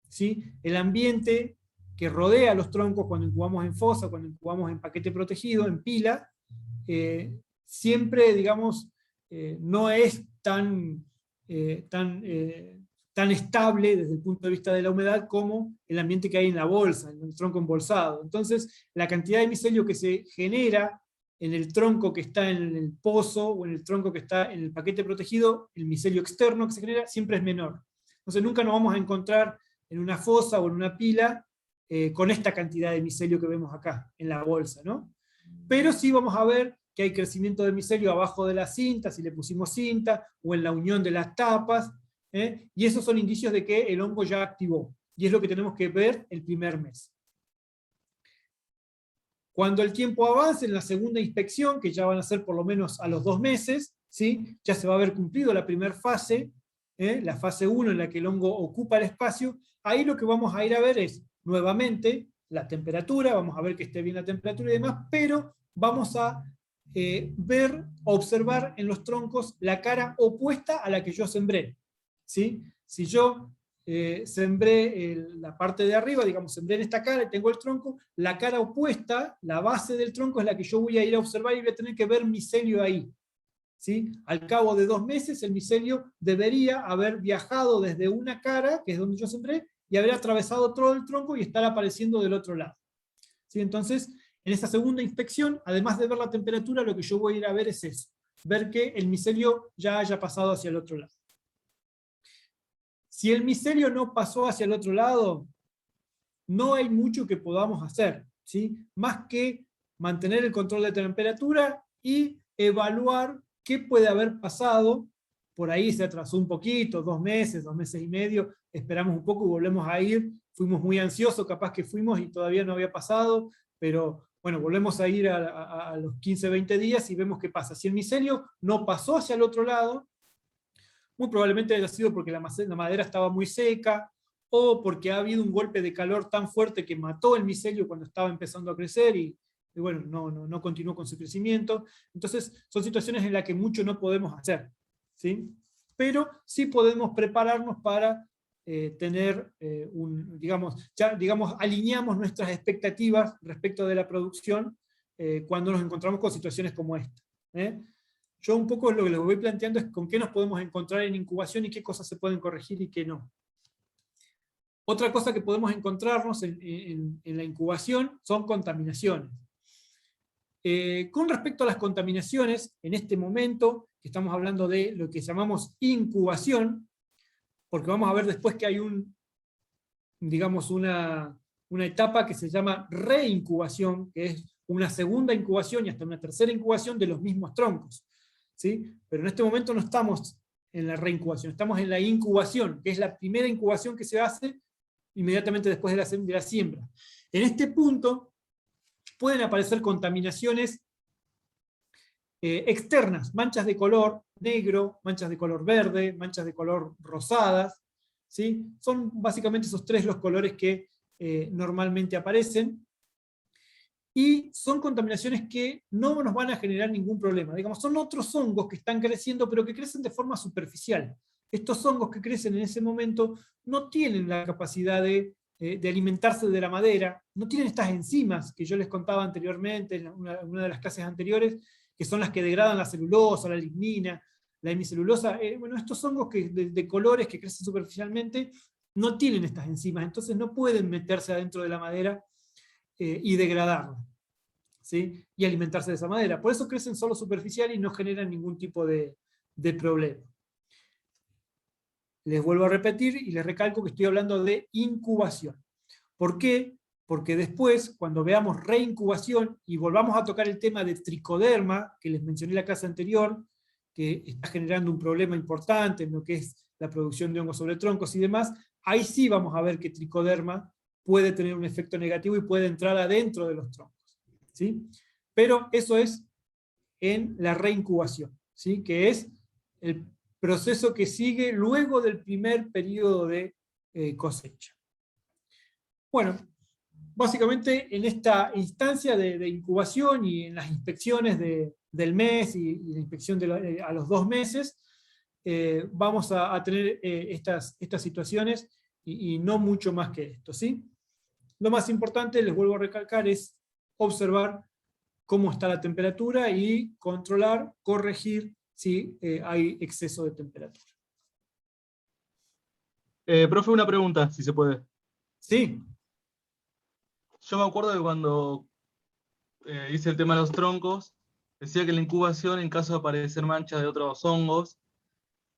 ¿sí? El ambiente que rodea los troncos cuando incubamos en fosa, cuando incubamos en paquete protegido, en pila, siempre, digamos, no es tan estable desde el punto de vista de la humedad como el ambiente que hay en la bolsa, en el tronco embolsado. Entonces, la cantidad de micelio que se genera en el tronco que está en el pozo o en el tronco que está en el paquete protegido, el micelio externo que se genera siempre es menor. Entonces nunca nos vamos a encontrar en una fosa o en una pila con esta cantidad de micelio que vemos acá en la bolsa, ¿no? Pero sí vamos a ver que hay crecimiento de micelio abajo de la cinta, si le pusimos cinta, o en la unión de las tapas, y esos son indicios de que el hongo ya activó, y es lo que tenemos que ver el primer mes. Cuando el tiempo avance en la segunda inspección, que ya van a ser por lo menos a los 2 meses, ¿sí? Ya se va a haber cumplido la primera fase, la fase 1 en la que el hongo ocupa el espacio. Ahí lo que vamos a ir a ver es, nuevamente, la temperatura, vamos a ver que esté bien la temperatura y demás, pero vamos a observar en los troncos la cara opuesta a la que yo sembré, ¿sí? Si yo sembré la parte de arriba, digamos, sembré en esta cara y tengo el tronco, la cara opuesta, la base del tronco es la que yo voy a ir a observar y voy a tener que ver micelio ahí, ¿sí? Al cabo de 2 meses el micelio debería haber viajado desde una cara, que es donde yo sembré, y haber atravesado todo el tronco y estar apareciendo del otro lado, ¿sí? Entonces, en esta segunda inspección, además de ver la temperatura, lo que yo voy a ir a ver es eso, ver que el micelio ya haya pasado hacia el otro lado. Si el micelio no pasó hacia el otro lado, no hay mucho que podamos hacer, ¿sí? Más que mantener el control de temperatura y evaluar qué puede haber pasado. Por ahí se atrasó un poquito, 2 meses, 2 meses y medio, esperamos un poco y volvemos a ir. Fuimos muy ansiosos, capaz que fuimos y todavía no había pasado, pero bueno, volvemos a ir a los 15, 20 días y vemos qué pasa. Si el micelio no pasó hacia el otro lado, muy probablemente haya sido porque la madera estaba muy seca, o porque ha habido un golpe de calor tan fuerte que mató el micelio cuando estaba empezando a crecer y bueno, no continuó con su crecimiento. Entonces, son situaciones en las que mucho no podemos hacer, ¿sí? Pero sí podemos prepararnos para tener digamos, alineamos nuestras expectativas respecto de la producción cuando nos encontramos con situaciones como esta. Yo un poco lo que les voy planteando es con qué nos podemos encontrar en incubación y qué cosas se pueden corregir y qué no. Otra cosa que podemos encontrarnos en la incubación son contaminaciones. Con respecto a las contaminaciones, en este momento, que estamos hablando de lo que llamamos incubación, porque vamos a ver después que hay una etapa que se llama reincubación, que es una segunda incubación y hasta una tercera incubación de los mismos troncos, ¿sí? Pero en este momento no estamos en la reincubación, estamos en la incubación, que es la primera incubación que se hace inmediatamente después de la siembra. En este punto pueden aparecer contaminaciones externas, manchas de color negro, manchas de color verde, manchas de color rosadas, ¿sí? Son básicamente esos 3 los colores que normalmente aparecen, y son contaminaciones que no nos van a generar ningún problema. Digamos, son otros hongos que están creciendo, pero que crecen de forma superficial. Estos hongos que crecen en ese momento no tienen la capacidad de alimentarse de la madera, no tienen estas enzimas que yo les contaba anteriormente, en una de las clases anteriores, que son las que degradan la celulosa, la lignina, la hemicelulosa. Bueno, estos hongos de colores que crecen superficialmente no tienen estas enzimas, entonces no pueden meterse adentro de la madera y degradarla, ¿sí? Y alimentarse de esa manera. Por eso crecen solo superficial y no generan ningún tipo de problema. Les vuelvo a repetir y les recalco que estoy hablando de incubación. ¿Por qué? Porque después, cuando veamos reincubación y volvamos a tocar el tema de tricoderma, que les mencioné en la clase anterior, que está generando un problema importante en lo que es la producción de hongos sobre troncos y demás, ahí sí vamos a ver que tricoderma puede tener un efecto negativo y puede entrar adentro de los troncos, ¿sí? Pero eso es en la reincubación, ¿sí? Que es el proceso que sigue luego del primer periodo de cosecha. Bueno, básicamente en esta instancia de incubación y en las inspecciones del mes y la inspección a los 2 meses, vamos a tener estas situaciones y no mucho más que esto, ¿sí? Lo más importante, les vuelvo a recalcar, es observar cómo está la temperatura y controlar, corregir si hay exceso de temperatura. Profe, una pregunta, si se puede. Sí. Yo me acuerdo de cuando hice el tema de los troncos, decía que la incubación, en caso de aparecer manchas de otros hongos,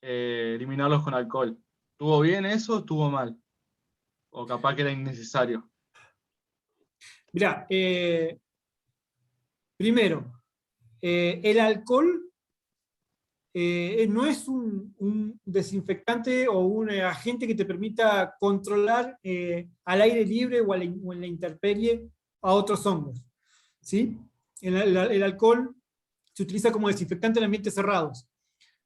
eliminarlos con alcohol. ¿Estuvo bien eso o estuvo mal? O capaz que era innecesario. Mirá, primero, el alcohol no es un desinfectante o un agente que te permita controlar al aire libre o en la intemperie a otros hongos, ¿sí? El alcohol se utiliza como desinfectante en ambientes cerrados.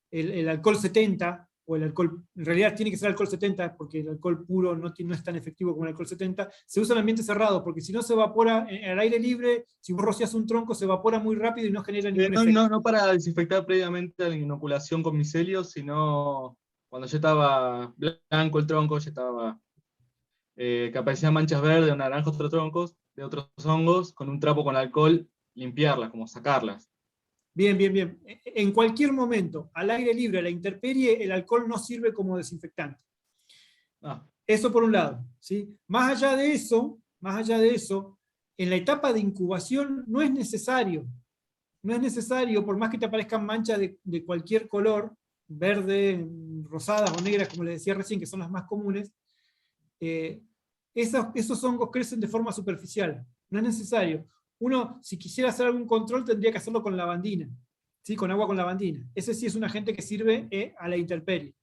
El alcohol 70, o el alcohol, en realidad tiene que ser alcohol 70, porque el alcohol puro no es tan efectivo como el alcohol 70, se usa en ambientes cerrados, porque si no se evapora al aire libre, si vos rocias un tronco, se evapora muy rápido y no genera ningún efecto. No para desinfectar previamente a la inoculación con micelio, sino cuando ya estaba blanco el tronco, ya estaba que aparecían manchas verdes o naranjas otros troncos, de otros hongos, con un trapo con alcohol, limpiarlas, como sacarlas. Bien, bien, bien. En cualquier momento, al aire libre, a la intemperie, el alcohol no sirve como desinfectante. Eso por un lado, ¿sí? Más allá de eso, en la etapa de incubación no es necesario, por más que te aparezcan manchas de cualquier color, verde, rosadas o negras, como les decía recién, que son las más comunes, esos hongos crecen de forma superficial, no es necesario. Uno, si quisiera hacer algún control, tendría que hacerlo con lavandina, ¿sí? Con agua con lavandina. Ese sí es un agente que sirve a la intemperie,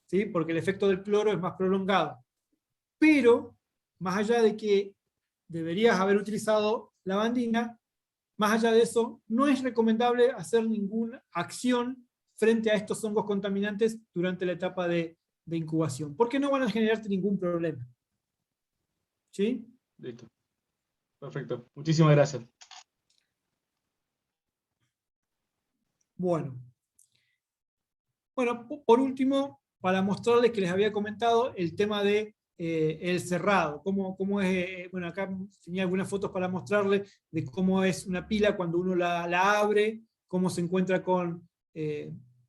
¿sí? Porque el efecto del cloro es más prolongado. Pero, más allá de que deberías haber utilizado lavandina, más allá de eso, no es recomendable hacer ninguna acción frente a estos hongos contaminantes durante la etapa de incubación, porque no van a generarte ningún problema. ¿Sí? Listo. Perfecto. Muchísimas gracias. Bueno, por último, para mostrarles que les había comentado el tema de el cerrado, cómo es, bueno, acá tenía algunas fotos para mostrarles de cómo es una pila cuando uno la abre, cómo se encuentra con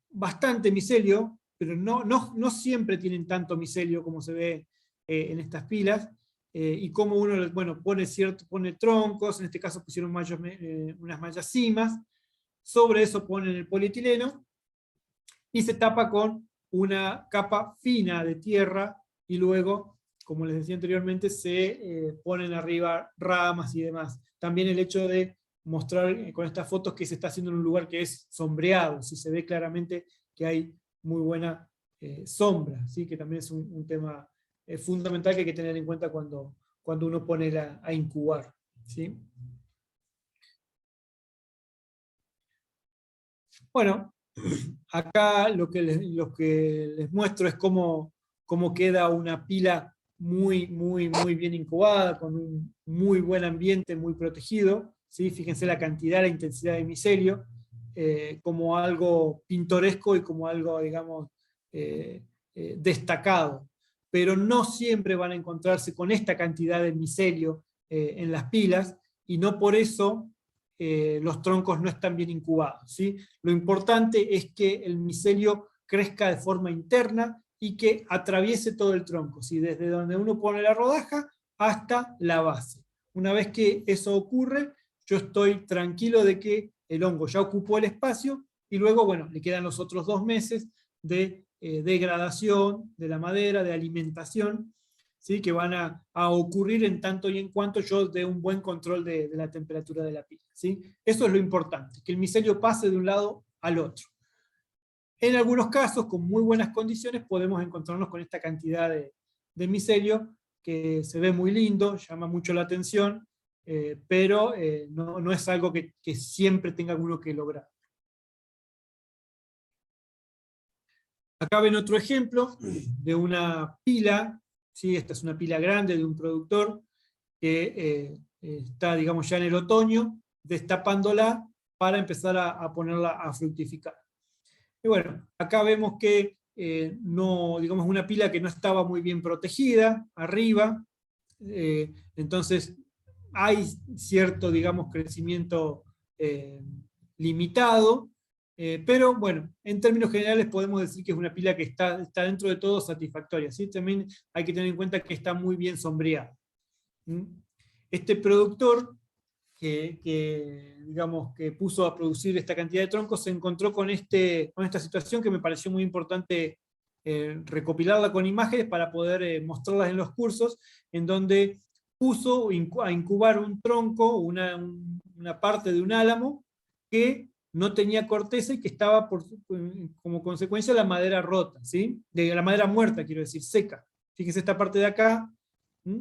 bastante micelio, pero no siempre tienen tanto micelio como se ve en estas pilas, y cómo uno, bueno, pone troncos, en este caso pusieron unas mallas cimas, sobre eso ponen el polietileno, y se tapa con una capa fina de tierra, y luego, como les decía anteriormente, se ponen arriba ramas y demás. También el hecho de mostrar con estas fotos que se está haciendo en un lugar que es sombreado, si se ve claramente que hay muy buena sombra, ¿sí? Que también es un tema fundamental que hay que tener en cuenta cuando uno pone a incubar, ¿sí? Bueno, acá lo que les muestro es cómo queda una pila muy bien incubada, con un muy buen ambiente, muy protegido, ¿sí? Fíjense la cantidad, la intensidad de micelio, como algo pintoresco y como algo, digamos, destacado. Pero no siempre van a encontrarse con esta cantidad de micelio en las pilas, y no por eso los troncos no están bien incubados, ¿sí? Lo importante es que el micelio crezca de forma interna y que atraviese todo el tronco, ¿sí? Desde donde uno pone la rodaja hasta la base. Una vez que eso ocurre, yo estoy tranquilo de que el hongo ya ocupó el espacio, y luego, bueno, le quedan los otros 2 meses de degradación de la madera, de alimentación, ¿sí? Que van a ocurrir en tanto y en cuanto yo dé un buen control de la temperatura de la pila, ¿sí? Eso es lo importante, que el micelio pase de un lado al otro. En algunos casos, con muy buenas condiciones, podemos encontrarnos con esta cantidad de micelio, que se ve muy lindo, llama mucho la atención, pero no es algo que siempre tenga uno que lograr. Acá ven otro ejemplo de una pila, ¿sí? Esta es una pila grande de un productor que está, digamos, ya en el otoño, destapándola para empezar a ponerla a fructificar. Y bueno, acá vemos que no, digamos, una pila que no estaba muy bien protegida arriba, entonces hay cierto, digamos, crecimiento limitado, pero bueno, en términos generales podemos decir que es una pila que está dentro de todo satisfactoria, ¿sí? También hay que tener en cuenta que está muy bien sombreada. Este productor digamos, que puso a producir esta cantidad de troncos se encontró con esta situación que me pareció muy importante recopilarla con imágenes para poder mostrarlas en los cursos, en donde puso a incubar un tronco, una parte de un álamo que no tenía corteza y que estaba como consecuencia de la madera rota, ¿sí? De la madera muerta, quiero decir, seca. Fíjense esta parte de acá,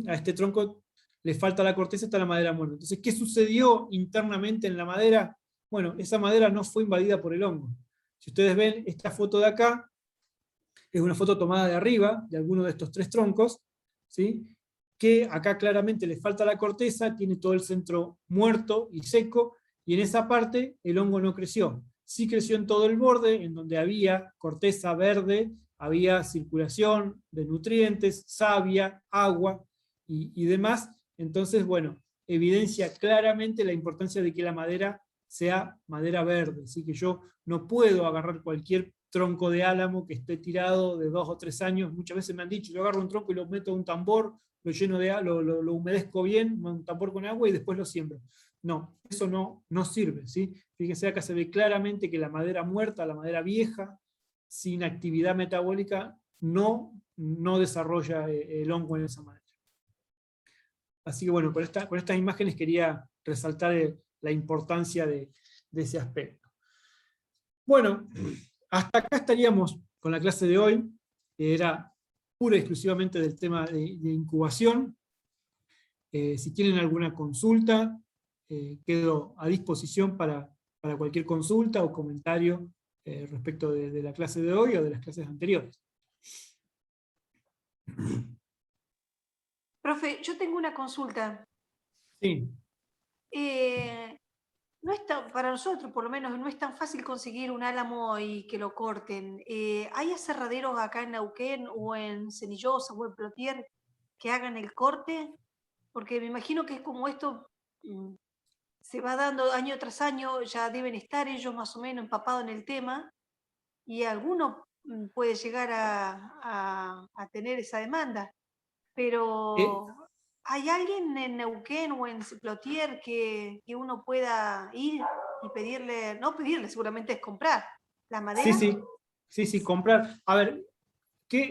a este tronco le falta la corteza, está la madera muerta. Entonces, ¿qué sucedió internamente en la madera? Bueno, esa madera no fue invadida por el hongo. Si ustedes ven esta foto de acá, es una foto tomada de arriba, de alguno de estos 3 troncos, ¿sí? Que acá claramente le falta la corteza, tiene todo el centro muerto y seco, y en esa parte el hongo no creció. Sí creció en todo el borde, en donde había corteza verde, había circulación de nutrientes, savia, agua y demás. Entonces, bueno, evidencia claramente la importancia de que la madera sea madera verde. Así que yo no puedo agarrar cualquier tronco de álamo que esté tirado de 2 o 3 años. Muchas veces me han dicho, yo agarro un tronco y lo meto en un tambor, lo lleno de agua, lo humedezco bien, un tambor con agua y después lo siembro. No, eso no sirve, ¿sí? Fíjense, acá se ve claramente que la madera muerta, la madera vieja, sin actividad metabólica, no desarrolla el hongo en esa manera. Así que bueno, con estas imágenes quería resaltar la importancia de ese aspecto. Bueno, hasta acá estaríamos con la clase de hoy, que era pura y exclusivamente del tema de incubación. Si tienen alguna consulta, quedo a disposición para cualquier consulta o comentario respecto de la clase de hoy o de las clases anteriores. Profe, yo tengo una consulta. Sí. No es para nosotros, por lo menos, no es tan fácil conseguir un álamo y que lo corten. ¿Hay aserraderos acá en Neuquén o en Cenillosa o en Plotier que hagan el corte? Porque me imagino que es como esto se va dando año tras año, ya deben estar ellos más o menos empapados en el tema, y alguno puede llegar a tener esa demanda. Pero ¿hay alguien en Neuquén o en Plotier que uno pueda ir y pedirle, no pedirle, seguramente es comprar la madera? Sí, comprar. A ver,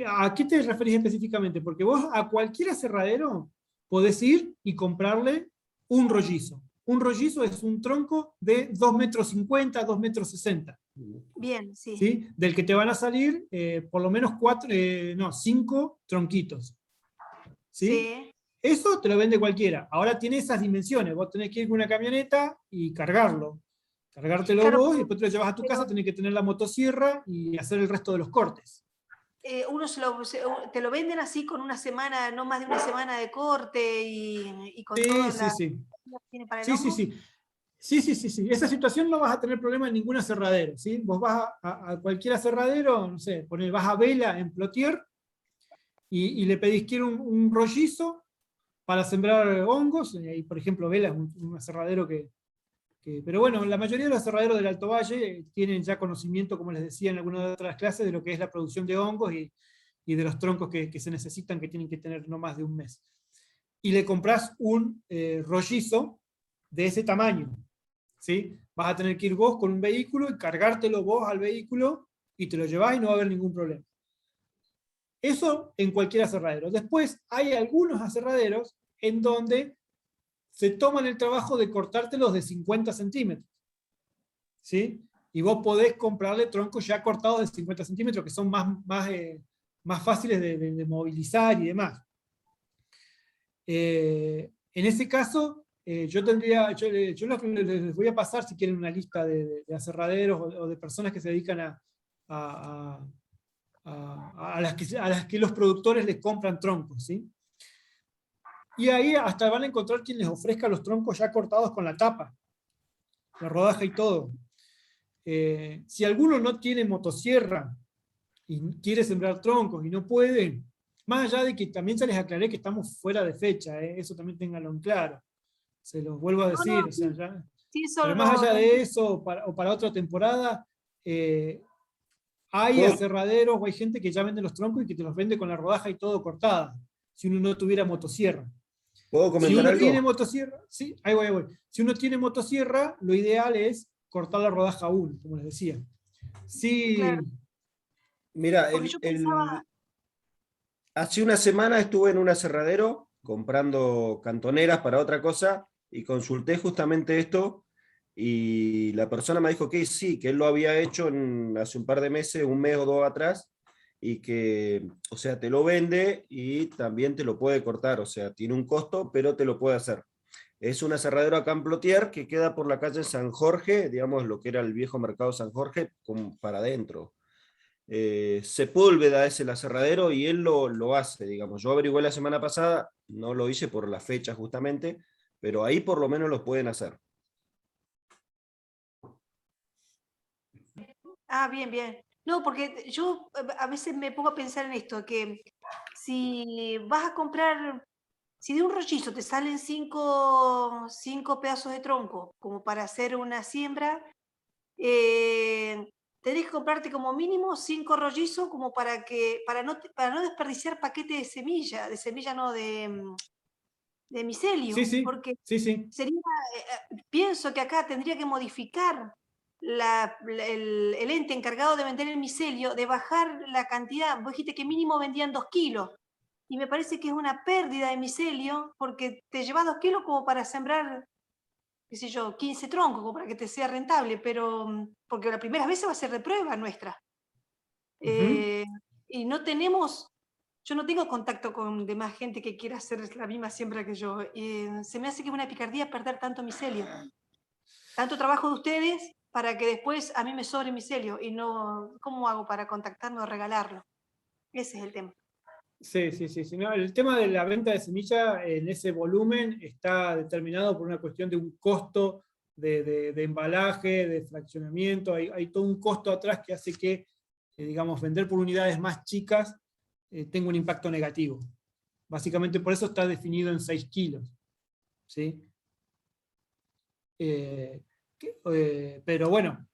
¿a qué te referís específicamente? Porque vos a cualquier aserradero podés ir y comprarle un rollizo. Un rollizo es un tronco de 2,50 metros, 2,60 metros. Bien, sí. ¿Sí? Del que te van a salir por lo menos 5 tronquitos. ¿Sí? Eso te lo vende cualquiera. Ahora tiene esas dimensiones. Vos tenés que ir con una camioneta y cargarlo. Cargártelo claro, vos y después te lo llevas a tu casa, tenés que tener la motosierra y hacer el resto de los cortes. Uno te lo venden así con una semana, no más de una semana de corte y con todo tiene para el hongo. Sí. Esa situación no vas a tener problema en ningún aserradero. ¿Sí? Vos vas a cualquier aserradero, no sé, vas a Vela en Plotier y le pedís, quiero un rollizo para sembrar hongos. Y por ejemplo, Vela es un aserradero pero bueno, la mayoría de los aserraderos del Alto Valle tienen ya conocimiento, como les decía en algunas de otras clases, de lo que es la producción de hongos y de los troncos que se necesitan, que tienen que tener no más de un mes. Y le comprás un rollizo, de ese tamaño, ¿sí? Vas a tener que ir vos con un vehículo y cargártelo vos al vehículo y te lo llevás y no va a haber ningún problema. Eso en cualquier aserradero. Después hay algunos aserraderos en donde se toman el trabajo de cortártelos de 50 centímetros, ¿sí? Y vos podés comprarle troncos ya cortados de 50 centímetros que son más fáciles de movilizar y demás. En ese caso, yo les voy a pasar, si quieren, una lista de aserraderos o de personas que se dedican a las que los productores les compran troncos, ¿sí? Y ahí hasta van a encontrar quien les ofrezca los troncos ya cortados con la tapa, la rodaja y todo. Si alguno no tiene motosierra y quiere sembrar troncos y no puede, más allá de que también se les aclaré que estamos fuera de fecha, eso también ténganlo en claro. Se los vuelvo a decir, o sea, ya, Sí, pero más allá de eso, o para otra temporada, hay aserraderos o hay gente que ya vende los troncos y que te los vende con la rodaja y todo cortada, si uno no tuviera motosierra. ¿Puedo comentar Si uno algo? tiene motosierra, sí, ahí voy. Si uno tiene motosierra, lo ideal es cortar la rodaja a uno, como les decía. Sí, claro. Mira, Porque yo pensaba, hace una semana estuve en un aserradero comprando cantoneras para otra cosa y consulté justamente esto y la persona me dijo que sí, que él lo había hecho hace un par de meses, un mes o dos atrás, y que, o sea, te lo vende y también te lo puede cortar, o sea, tiene un costo, pero te lo puede hacer. Es un aserradero acá en Plotier que queda por la calle San Jorge, digamos lo que era el viejo mercado San Jorge, para adentro. Sepúlveda es el aserradero y él lo hace, digamos. Yo averigué la semana pasada, no lo hice por la fecha justamente, pero ahí por lo menos los pueden hacer. bien, bien. No, porque yo a veces me pongo a pensar en esto, que si vas a comprar, si de un rollizo te salen cinco pedazos de tronco, como para hacer una siembra, tenés que comprarte como mínimo 5 rollizos como para no desperdiciar paquete de semilla no, de micelio, sí, porque sí. sería, pienso que acá tendría que modificar el ente encargado de vender el micelio, de bajar la cantidad. Vos dijiste que mínimo vendían 2 kilos, y me parece que es una pérdida de micelio, porque te llevas 2 kilos como para sembrar, qué sé yo, 15 troncos, como para que te sea rentable, pero porque la primera vez va a ser de prueba nuestra. Ujú. Y yo no tengo contacto con demás gente que quiera hacer la misma siembra que yo. Se me hace que es una picardía perder tanto micelio, tanto trabajo de ustedes para que después a mí me sobre micelio y no, ¿cómo hago para contactarme o regalarlo? Ese es el tema. Sí. No, el tema de la venta de semilla en ese volumen está determinado por una cuestión de un costo de embalaje, de fraccionamiento. Hay todo un costo atrás que hace que, digamos, vender por unidades más chicas tenga un impacto negativo. Básicamente por eso está definido en 6 kilos. ¿Sí? Pero bueno,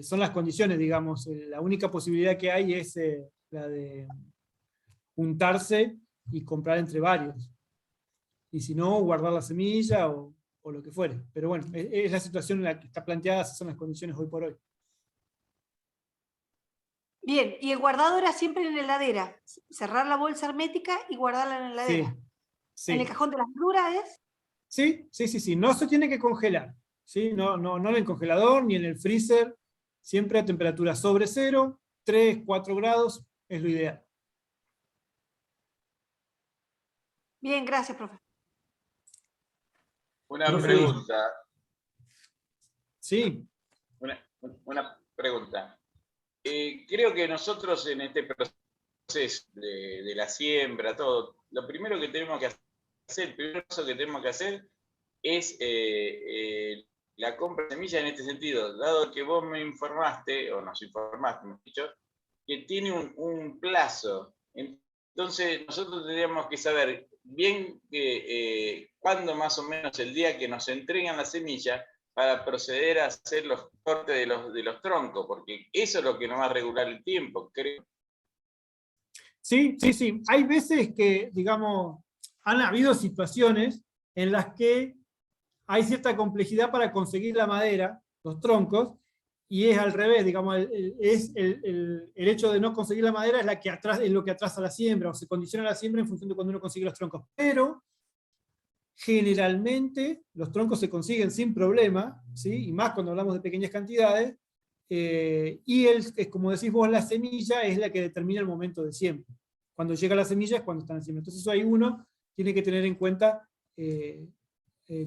son las condiciones, digamos. La única posibilidad que hay es la de juntarse y comprar entre varios. Y si no, guardar la semilla o lo que fuere. Pero bueno, es la situación en la que está planteada, esas son las condiciones hoy por hoy. Bien, y el guardado era siempre en la heladera. Cerrar la bolsa hermética y guardarla en la heladera. En el Sí. cajón de las verduras es. Sí. No se tiene que congelar. ¿Sí? No en el congelador ni en el freezer. Siempre a temperatura sobre cero, 3, 4 grados es lo ideal. Bien, gracias, profe. Una Profe. pregunta. Sí. Una pregunta. Creo que nosotros en este proceso de la siembra, todo, lo primero que tenemos que hacer, el primer paso que tenemos que hacer es la compra de semilla en este sentido, dado que vos me informaste, o nos informaste, mejor dicho, que tiene un plazo. Entonces nosotros tendríamos que saber bien cuándo más o menos el día que nos entregan la semilla para proceder a hacer los cortes de los troncos, porque eso es lo que nos va a regular el tiempo, creo. Sí. Hay veces que, digamos, han habido situaciones en las que hay cierta complejidad para conseguir la madera, los troncos, y es al revés, digamos, el hecho de no conseguir la madera es lo que atrasa la siembra, o se condiciona la siembra en función de cuando uno consigue los troncos. Pero generalmente los troncos se consiguen sin problema, ¿sí? Y más cuando hablamos de pequeñas cantidades, y como decís vos, la semilla es la que determina el momento de siembra. Cuando llega la semilla es cuando están en siembra. Entonces eso ahí uno tiene que tener en cuenta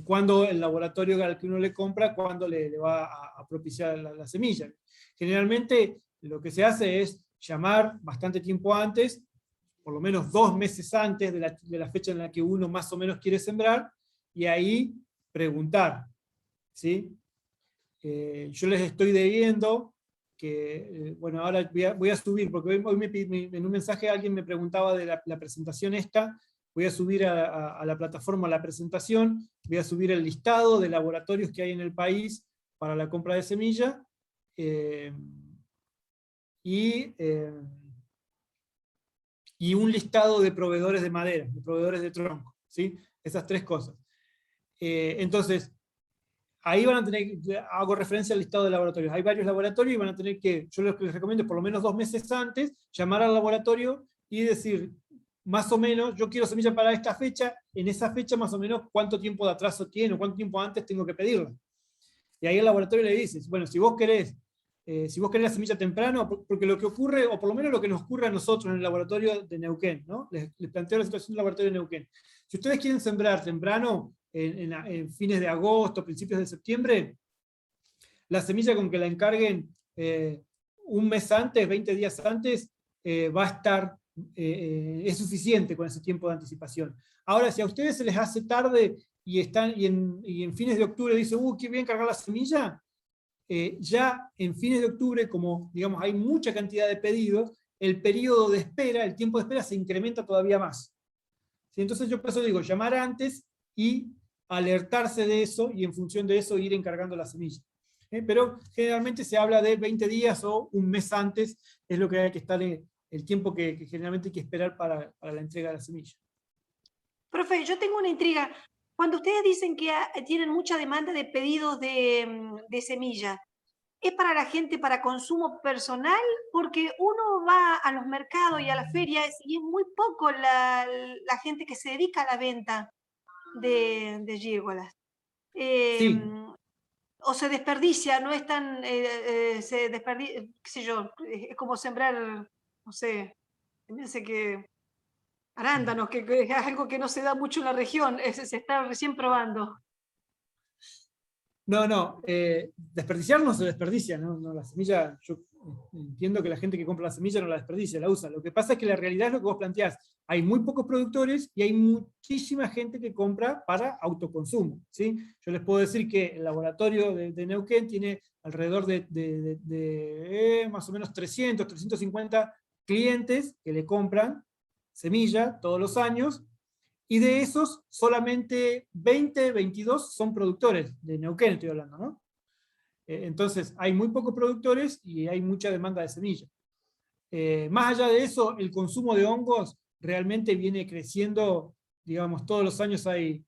cuando el laboratorio al que uno le compra, cuando le va a propiciar la semilla. Generalmente lo que se hace es llamar bastante tiempo antes, por lo menos 2 meses antes de la fecha en la que uno más o menos quiere sembrar, y ahí preguntar, ¿sí? Yo les estoy debiendo que, bueno, ahora voy a subir, porque hoy en un mensaje alguien me preguntaba de la presentación esta, voy a subir a la plataforma la presentación, voy a subir el listado de laboratorios que hay en el país para la compra de semilla, y un listado de proveedores de madera, de proveedores de tronco, ¿sí? Esas 3 cosas. Entonces, ahí van a tener, hago referencia al listado de laboratorios, hay varios laboratorios y van a tener que, yo lo que les recomiendo es por lo menos 2 meses antes, llamar al laboratorio y decir, más o menos, yo quiero semilla para esta fecha, en esa fecha más o menos cuánto tiempo de atraso tiene, o cuánto tiempo antes tengo que pedirla. Y ahí el laboratorio le dice, bueno, si vos querés la semilla temprano, porque lo que ocurre, o por lo menos lo que nos ocurre a nosotros en el laboratorio de Neuquén, ¿no? Les planteo la situación del laboratorio de Neuquén. Si ustedes quieren sembrar temprano, en fines de agosto, principios de septiembre, la semilla con que la encarguen un mes antes, 20 días antes, va a estar, es suficiente con ese tiempo de anticipación. Ahora, si a ustedes se les hace tarde y en fines de octubre dicen, qué bien cargar la semilla, ya en fines de octubre, como digamos hay mucha cantidad de pedidos, el periodo de espera, el tiempo de espera se incrementa todavía más. ¿Sí? Entonces yo por eso digo, llamar antes y alertarse de eso, y en función de eso ir encargando la semilla. Pero generalmente se habla de 20 días o un mes antes, es lo que hay que estar, el tiempo que generalmente hay que esperar para la entrega de la semilla. Profe, yo tengo una intriga. Cuando ustedes dicen que tienen mucha demanda de pedidos de semilla, ¿es para la gente para consumo personal? Porque uno va a los mercados y a las ferias y es muy poco la gente que se dedica a la venta de gírgolas. Sí. O se desperdicia, no es tan, se desperdicia, qué sé yo, es como sembrar, no sé, piense que arándanos, que es algo que no se da mucho en la región, se está recién probando. No, desperdiciar no se desperdicia, no, la semilla, yo entiendo que la gente que compra la semilla no la desperdicia, la usa. Lo que pasa es que la realidad es lo que vos planteás. Hay muy pocos productores y hay muchísima gente que compra para autoconsumo, ¿sí? Yo les puedo decir que el laboratorio de Neuquén tiene alrededor de más o menos 300, 350 clientes que le compran semilla todos los años, y de esos solamente 20, 22 son productores, de Neuquén estoy hablando, ¿no? Entonces hay muy pocos productores y hay mucha demanda de semilla. Más allá de eso, el consumo de hongos realmente viene creciendo, digamos, todos los años hay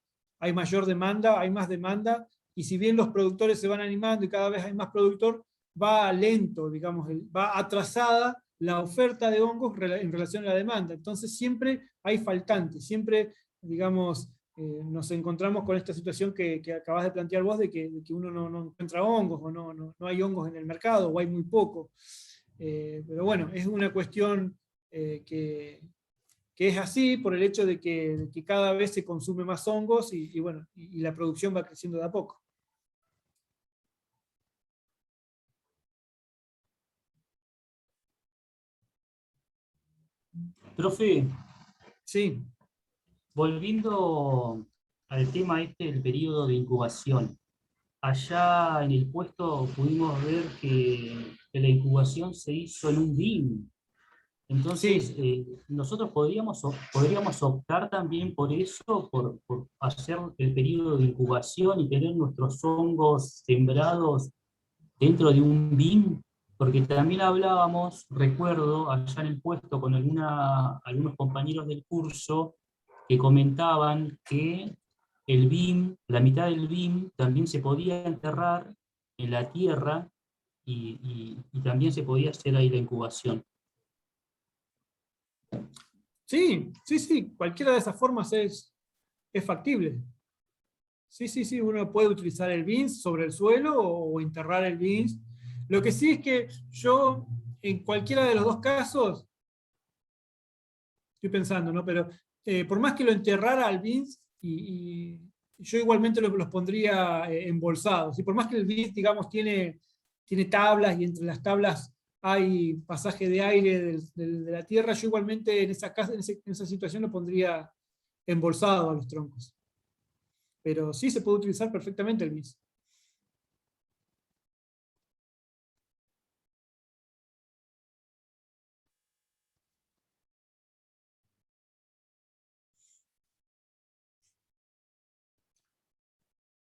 mayor demanda, hay más demanda, y si bien los productores se van animando y cada vez hay más productor, va lento, digamos, va atrasada la oferta de hongos en relación a la demanda. Entonces siempre hay faltantes, siempre, digamos, nos encontramos con esta situación que acabas de plantear vos, de que uno no encuentra hongos, o no hay hongos en el mercado, o hay muy poco. Pero bueno, es una cuestión que es así por el hecho de que cada vez se consume más hongos y bueno, y la producción va creciendo de a poco. Profe, Sí. volviendo al tema del periodo de incubación, allá en el puesto pudimos ver que la incubación se hizo en un BIM. Entonces, nosotros podríamos optar también por eso, por hacer el periodo de incubación y tener nuestros hongos sembrados dentro de un BIM, porque también hablábamos, recuerdo, allá en el puesto con algunos compañeros del curso que comentaban que el BIM, la mitad del BIM también se podía enterrar en la tierra y también se podía hacer ahí la incubación. Sí, sí, sí, cualquiera de esas formas es factible. Sí, sí, sí, uno puede utilizar el beans sobre el suelo o enterrar el beans. Lo que sí es que yo, en cualquiera de los dos casos, estoy pensando, ¿no? Pero por más que lo enterrara al beans, yo igualmente los pondría embolsados. Y por más que el beans, digamos, tiene tablas y entre las tablas hay pasaje de aire de la tierra, yo igualmente en esa situación lo pondría embolsado a los troncos. Pero sí se puede utilizar perfectamente el beans.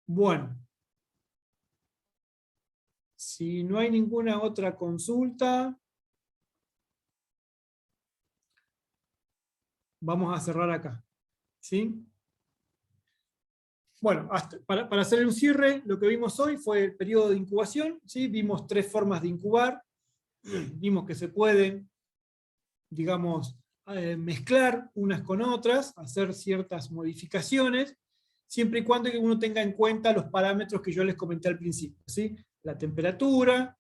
Bueno, si no hay ninguna otra consulta, vamos a cerrar acá. ¿Sí? Bueno, para hacer un cierre, lo que vimos hoy fue el periodo de incubación. ¿Sí? Vimos 3 formas de incubar. Vimos que se pueden, digamos, mezclar unas con otras, hacer ciertas modificaciones, siempre y cuando uno tenga en cuenta los parámetros que yo les comenté al principio. ¿Sí? La temperatura,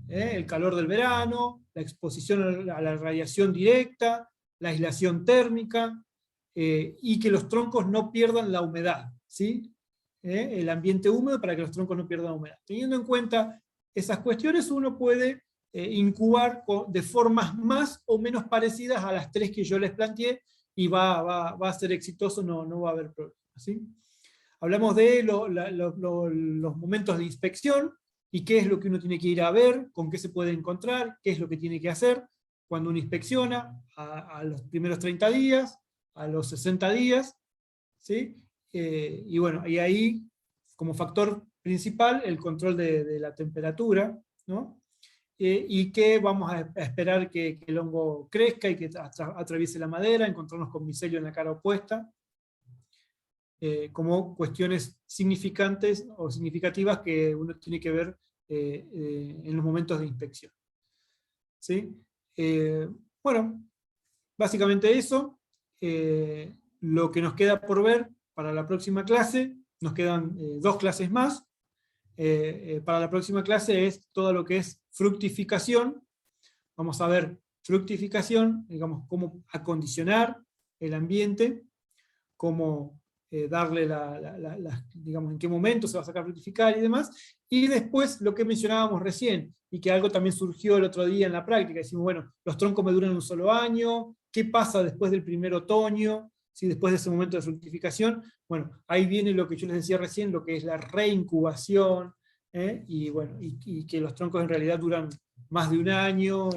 el calor del verano, la exposición a la radiación directa, la aislación térmica, y que los troncos no pierdan la humedad, ¿sí? El ambiente húmedo para que los troncos no pierdan humedad. Teniendo en cuenta esas cuestiones, uno puede incubar de formas más o menos parecidas a las 3 que yo les planteé, y va a ser exitoso, no va a haber problema. ¿Sí? Hablamos de los momentos de inspección, y qué es lo que uno tiene que ir a ver, con qué se puede encontrar, qué es lo que tiene que hacer cuando uno inspecciona, a los primeros 30 días, a los 60 días, ¿sí? Y bueno, y ahí, como factor principal, el control de la temperatura, ¿no? Y que vamos a esperar que el hongo crezca y que atraviese la madera, encontrarnos con micelio en la cara opuesta, como cuestiones significantes o significativas que uno tiene que ver en los momentos de inspección. ¿Sí? Bueno, básicamente eso. Lo que nos queda por ver para la próxima clase, nos quedan 2 clases más. Para la próxima clase es todo lo que es fructificación. Vamos a ver fructificación, digamos, cómo acondicionar el ambiente, cómo darle digamos, en qué momento se va a sacar fructificar y demás. Y después lo que mencionábamos recién, y que algo también surgió el otro día en la práctica, decimos, bueno, los troncos me duran un solo año, ¿qué pasa después del primer otoño? ¿Sí? Después de ese momento de fructificación, bueno, ahí viene lo que yo les decía recién, lo que es la reincubación, y bueno, y que los troncos en realidad duran más de un año,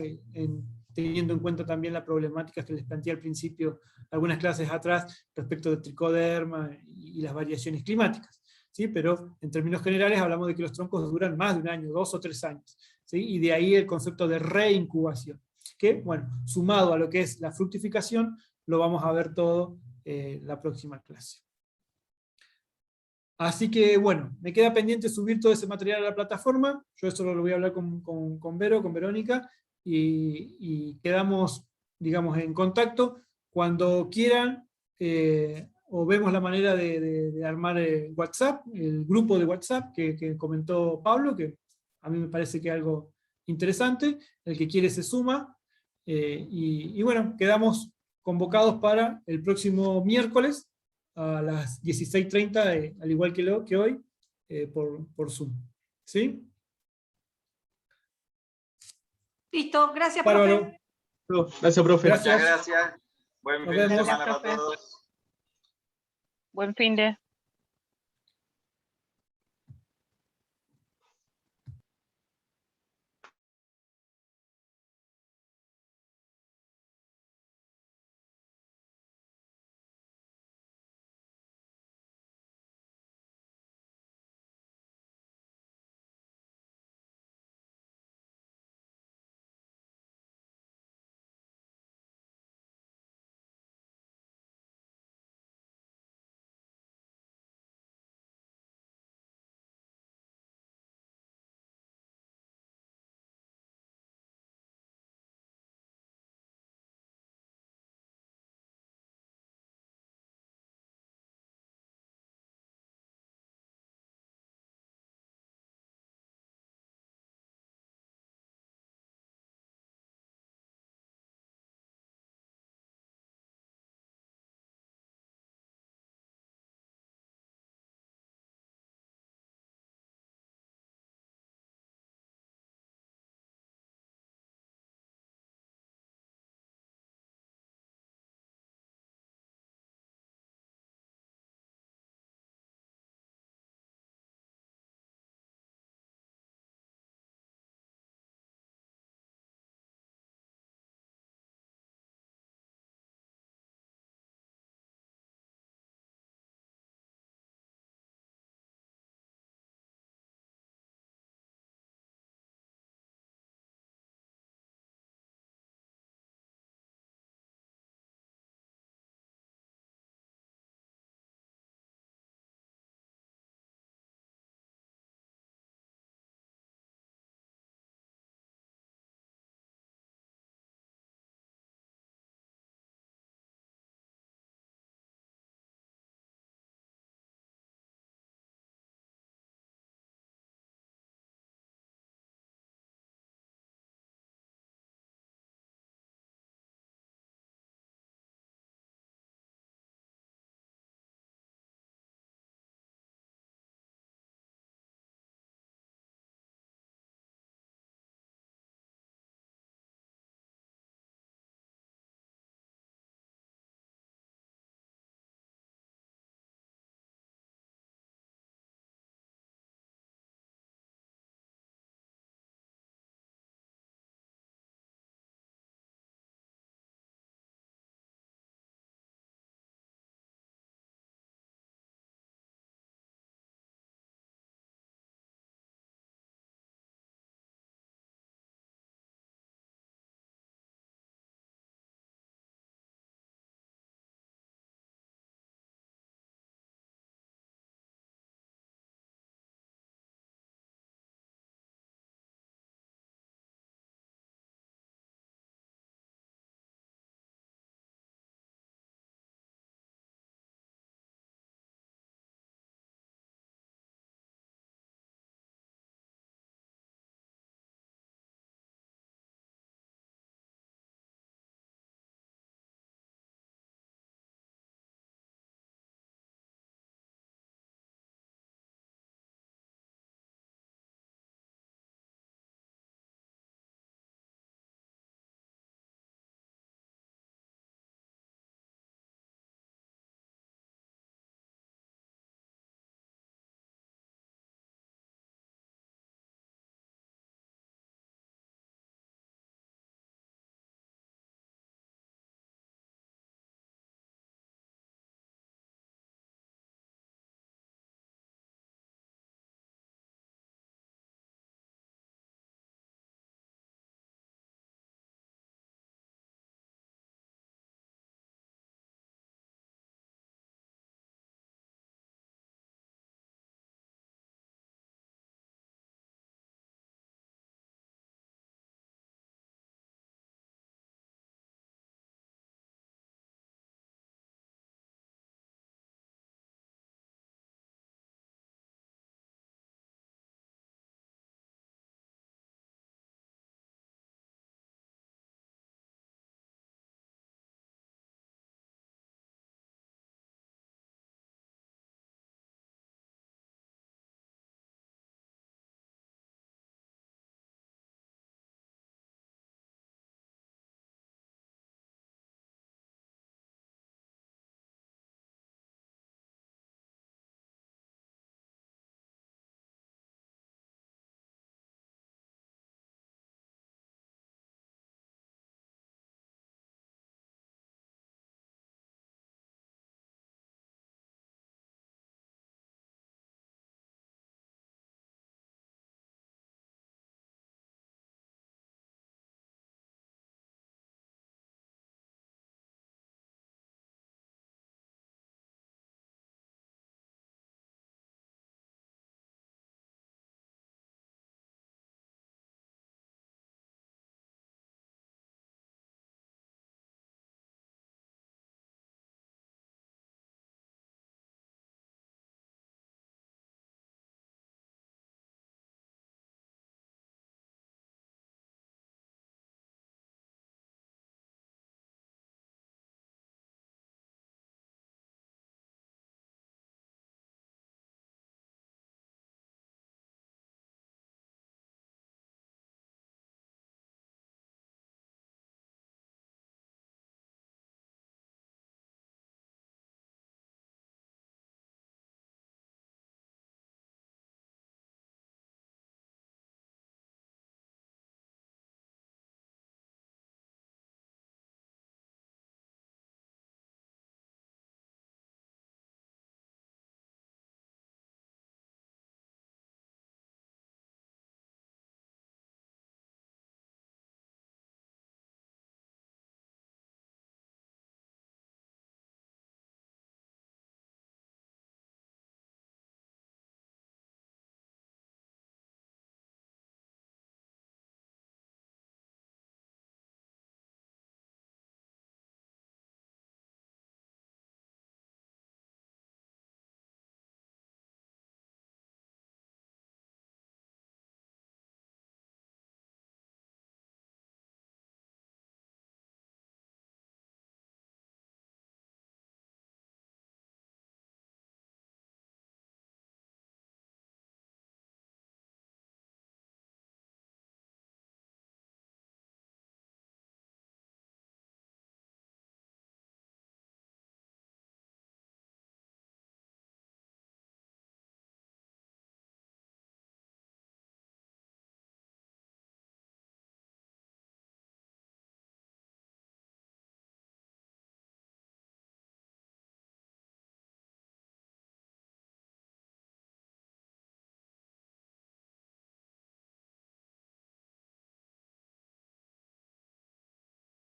teniendo en cuenta también la problemática que les planteé al principio, algunas clases atrás, respecto de tricoderma y las variaciones climáticas. ¿Sí? Pero en términos generales hablamos de que los troncos duran más de un año, 2 o 3 años. ¿Sí? Y de ahí el concepto de reincubación, que, bueno, sumado a lo que es la fructificación, lo vamos a ver todo la próxima clase. Así que, bueno, me queda pendiente subir todo ese material a la plataforma. Yo eso lo voy a hablar con Verónica, y quedamos, digamos, en contacto. Cuando quieran, o vemos la manera de armar WhatsApp, el grupo de WhatsApp que comentó Pablo, que a mí me parece que es algo interesante. El que quiere se suma, y bueno, quedamos convocados para el próximo miércoles a las 16:30, al igual que hoy, por Zoom. ¿Sí? Listo, gracias, Bárbaro. profe. Gracias, profe. Gracias. Muchas gracias. Buen Nos fin de vemos. semana para Profe. todos. Buen fin de.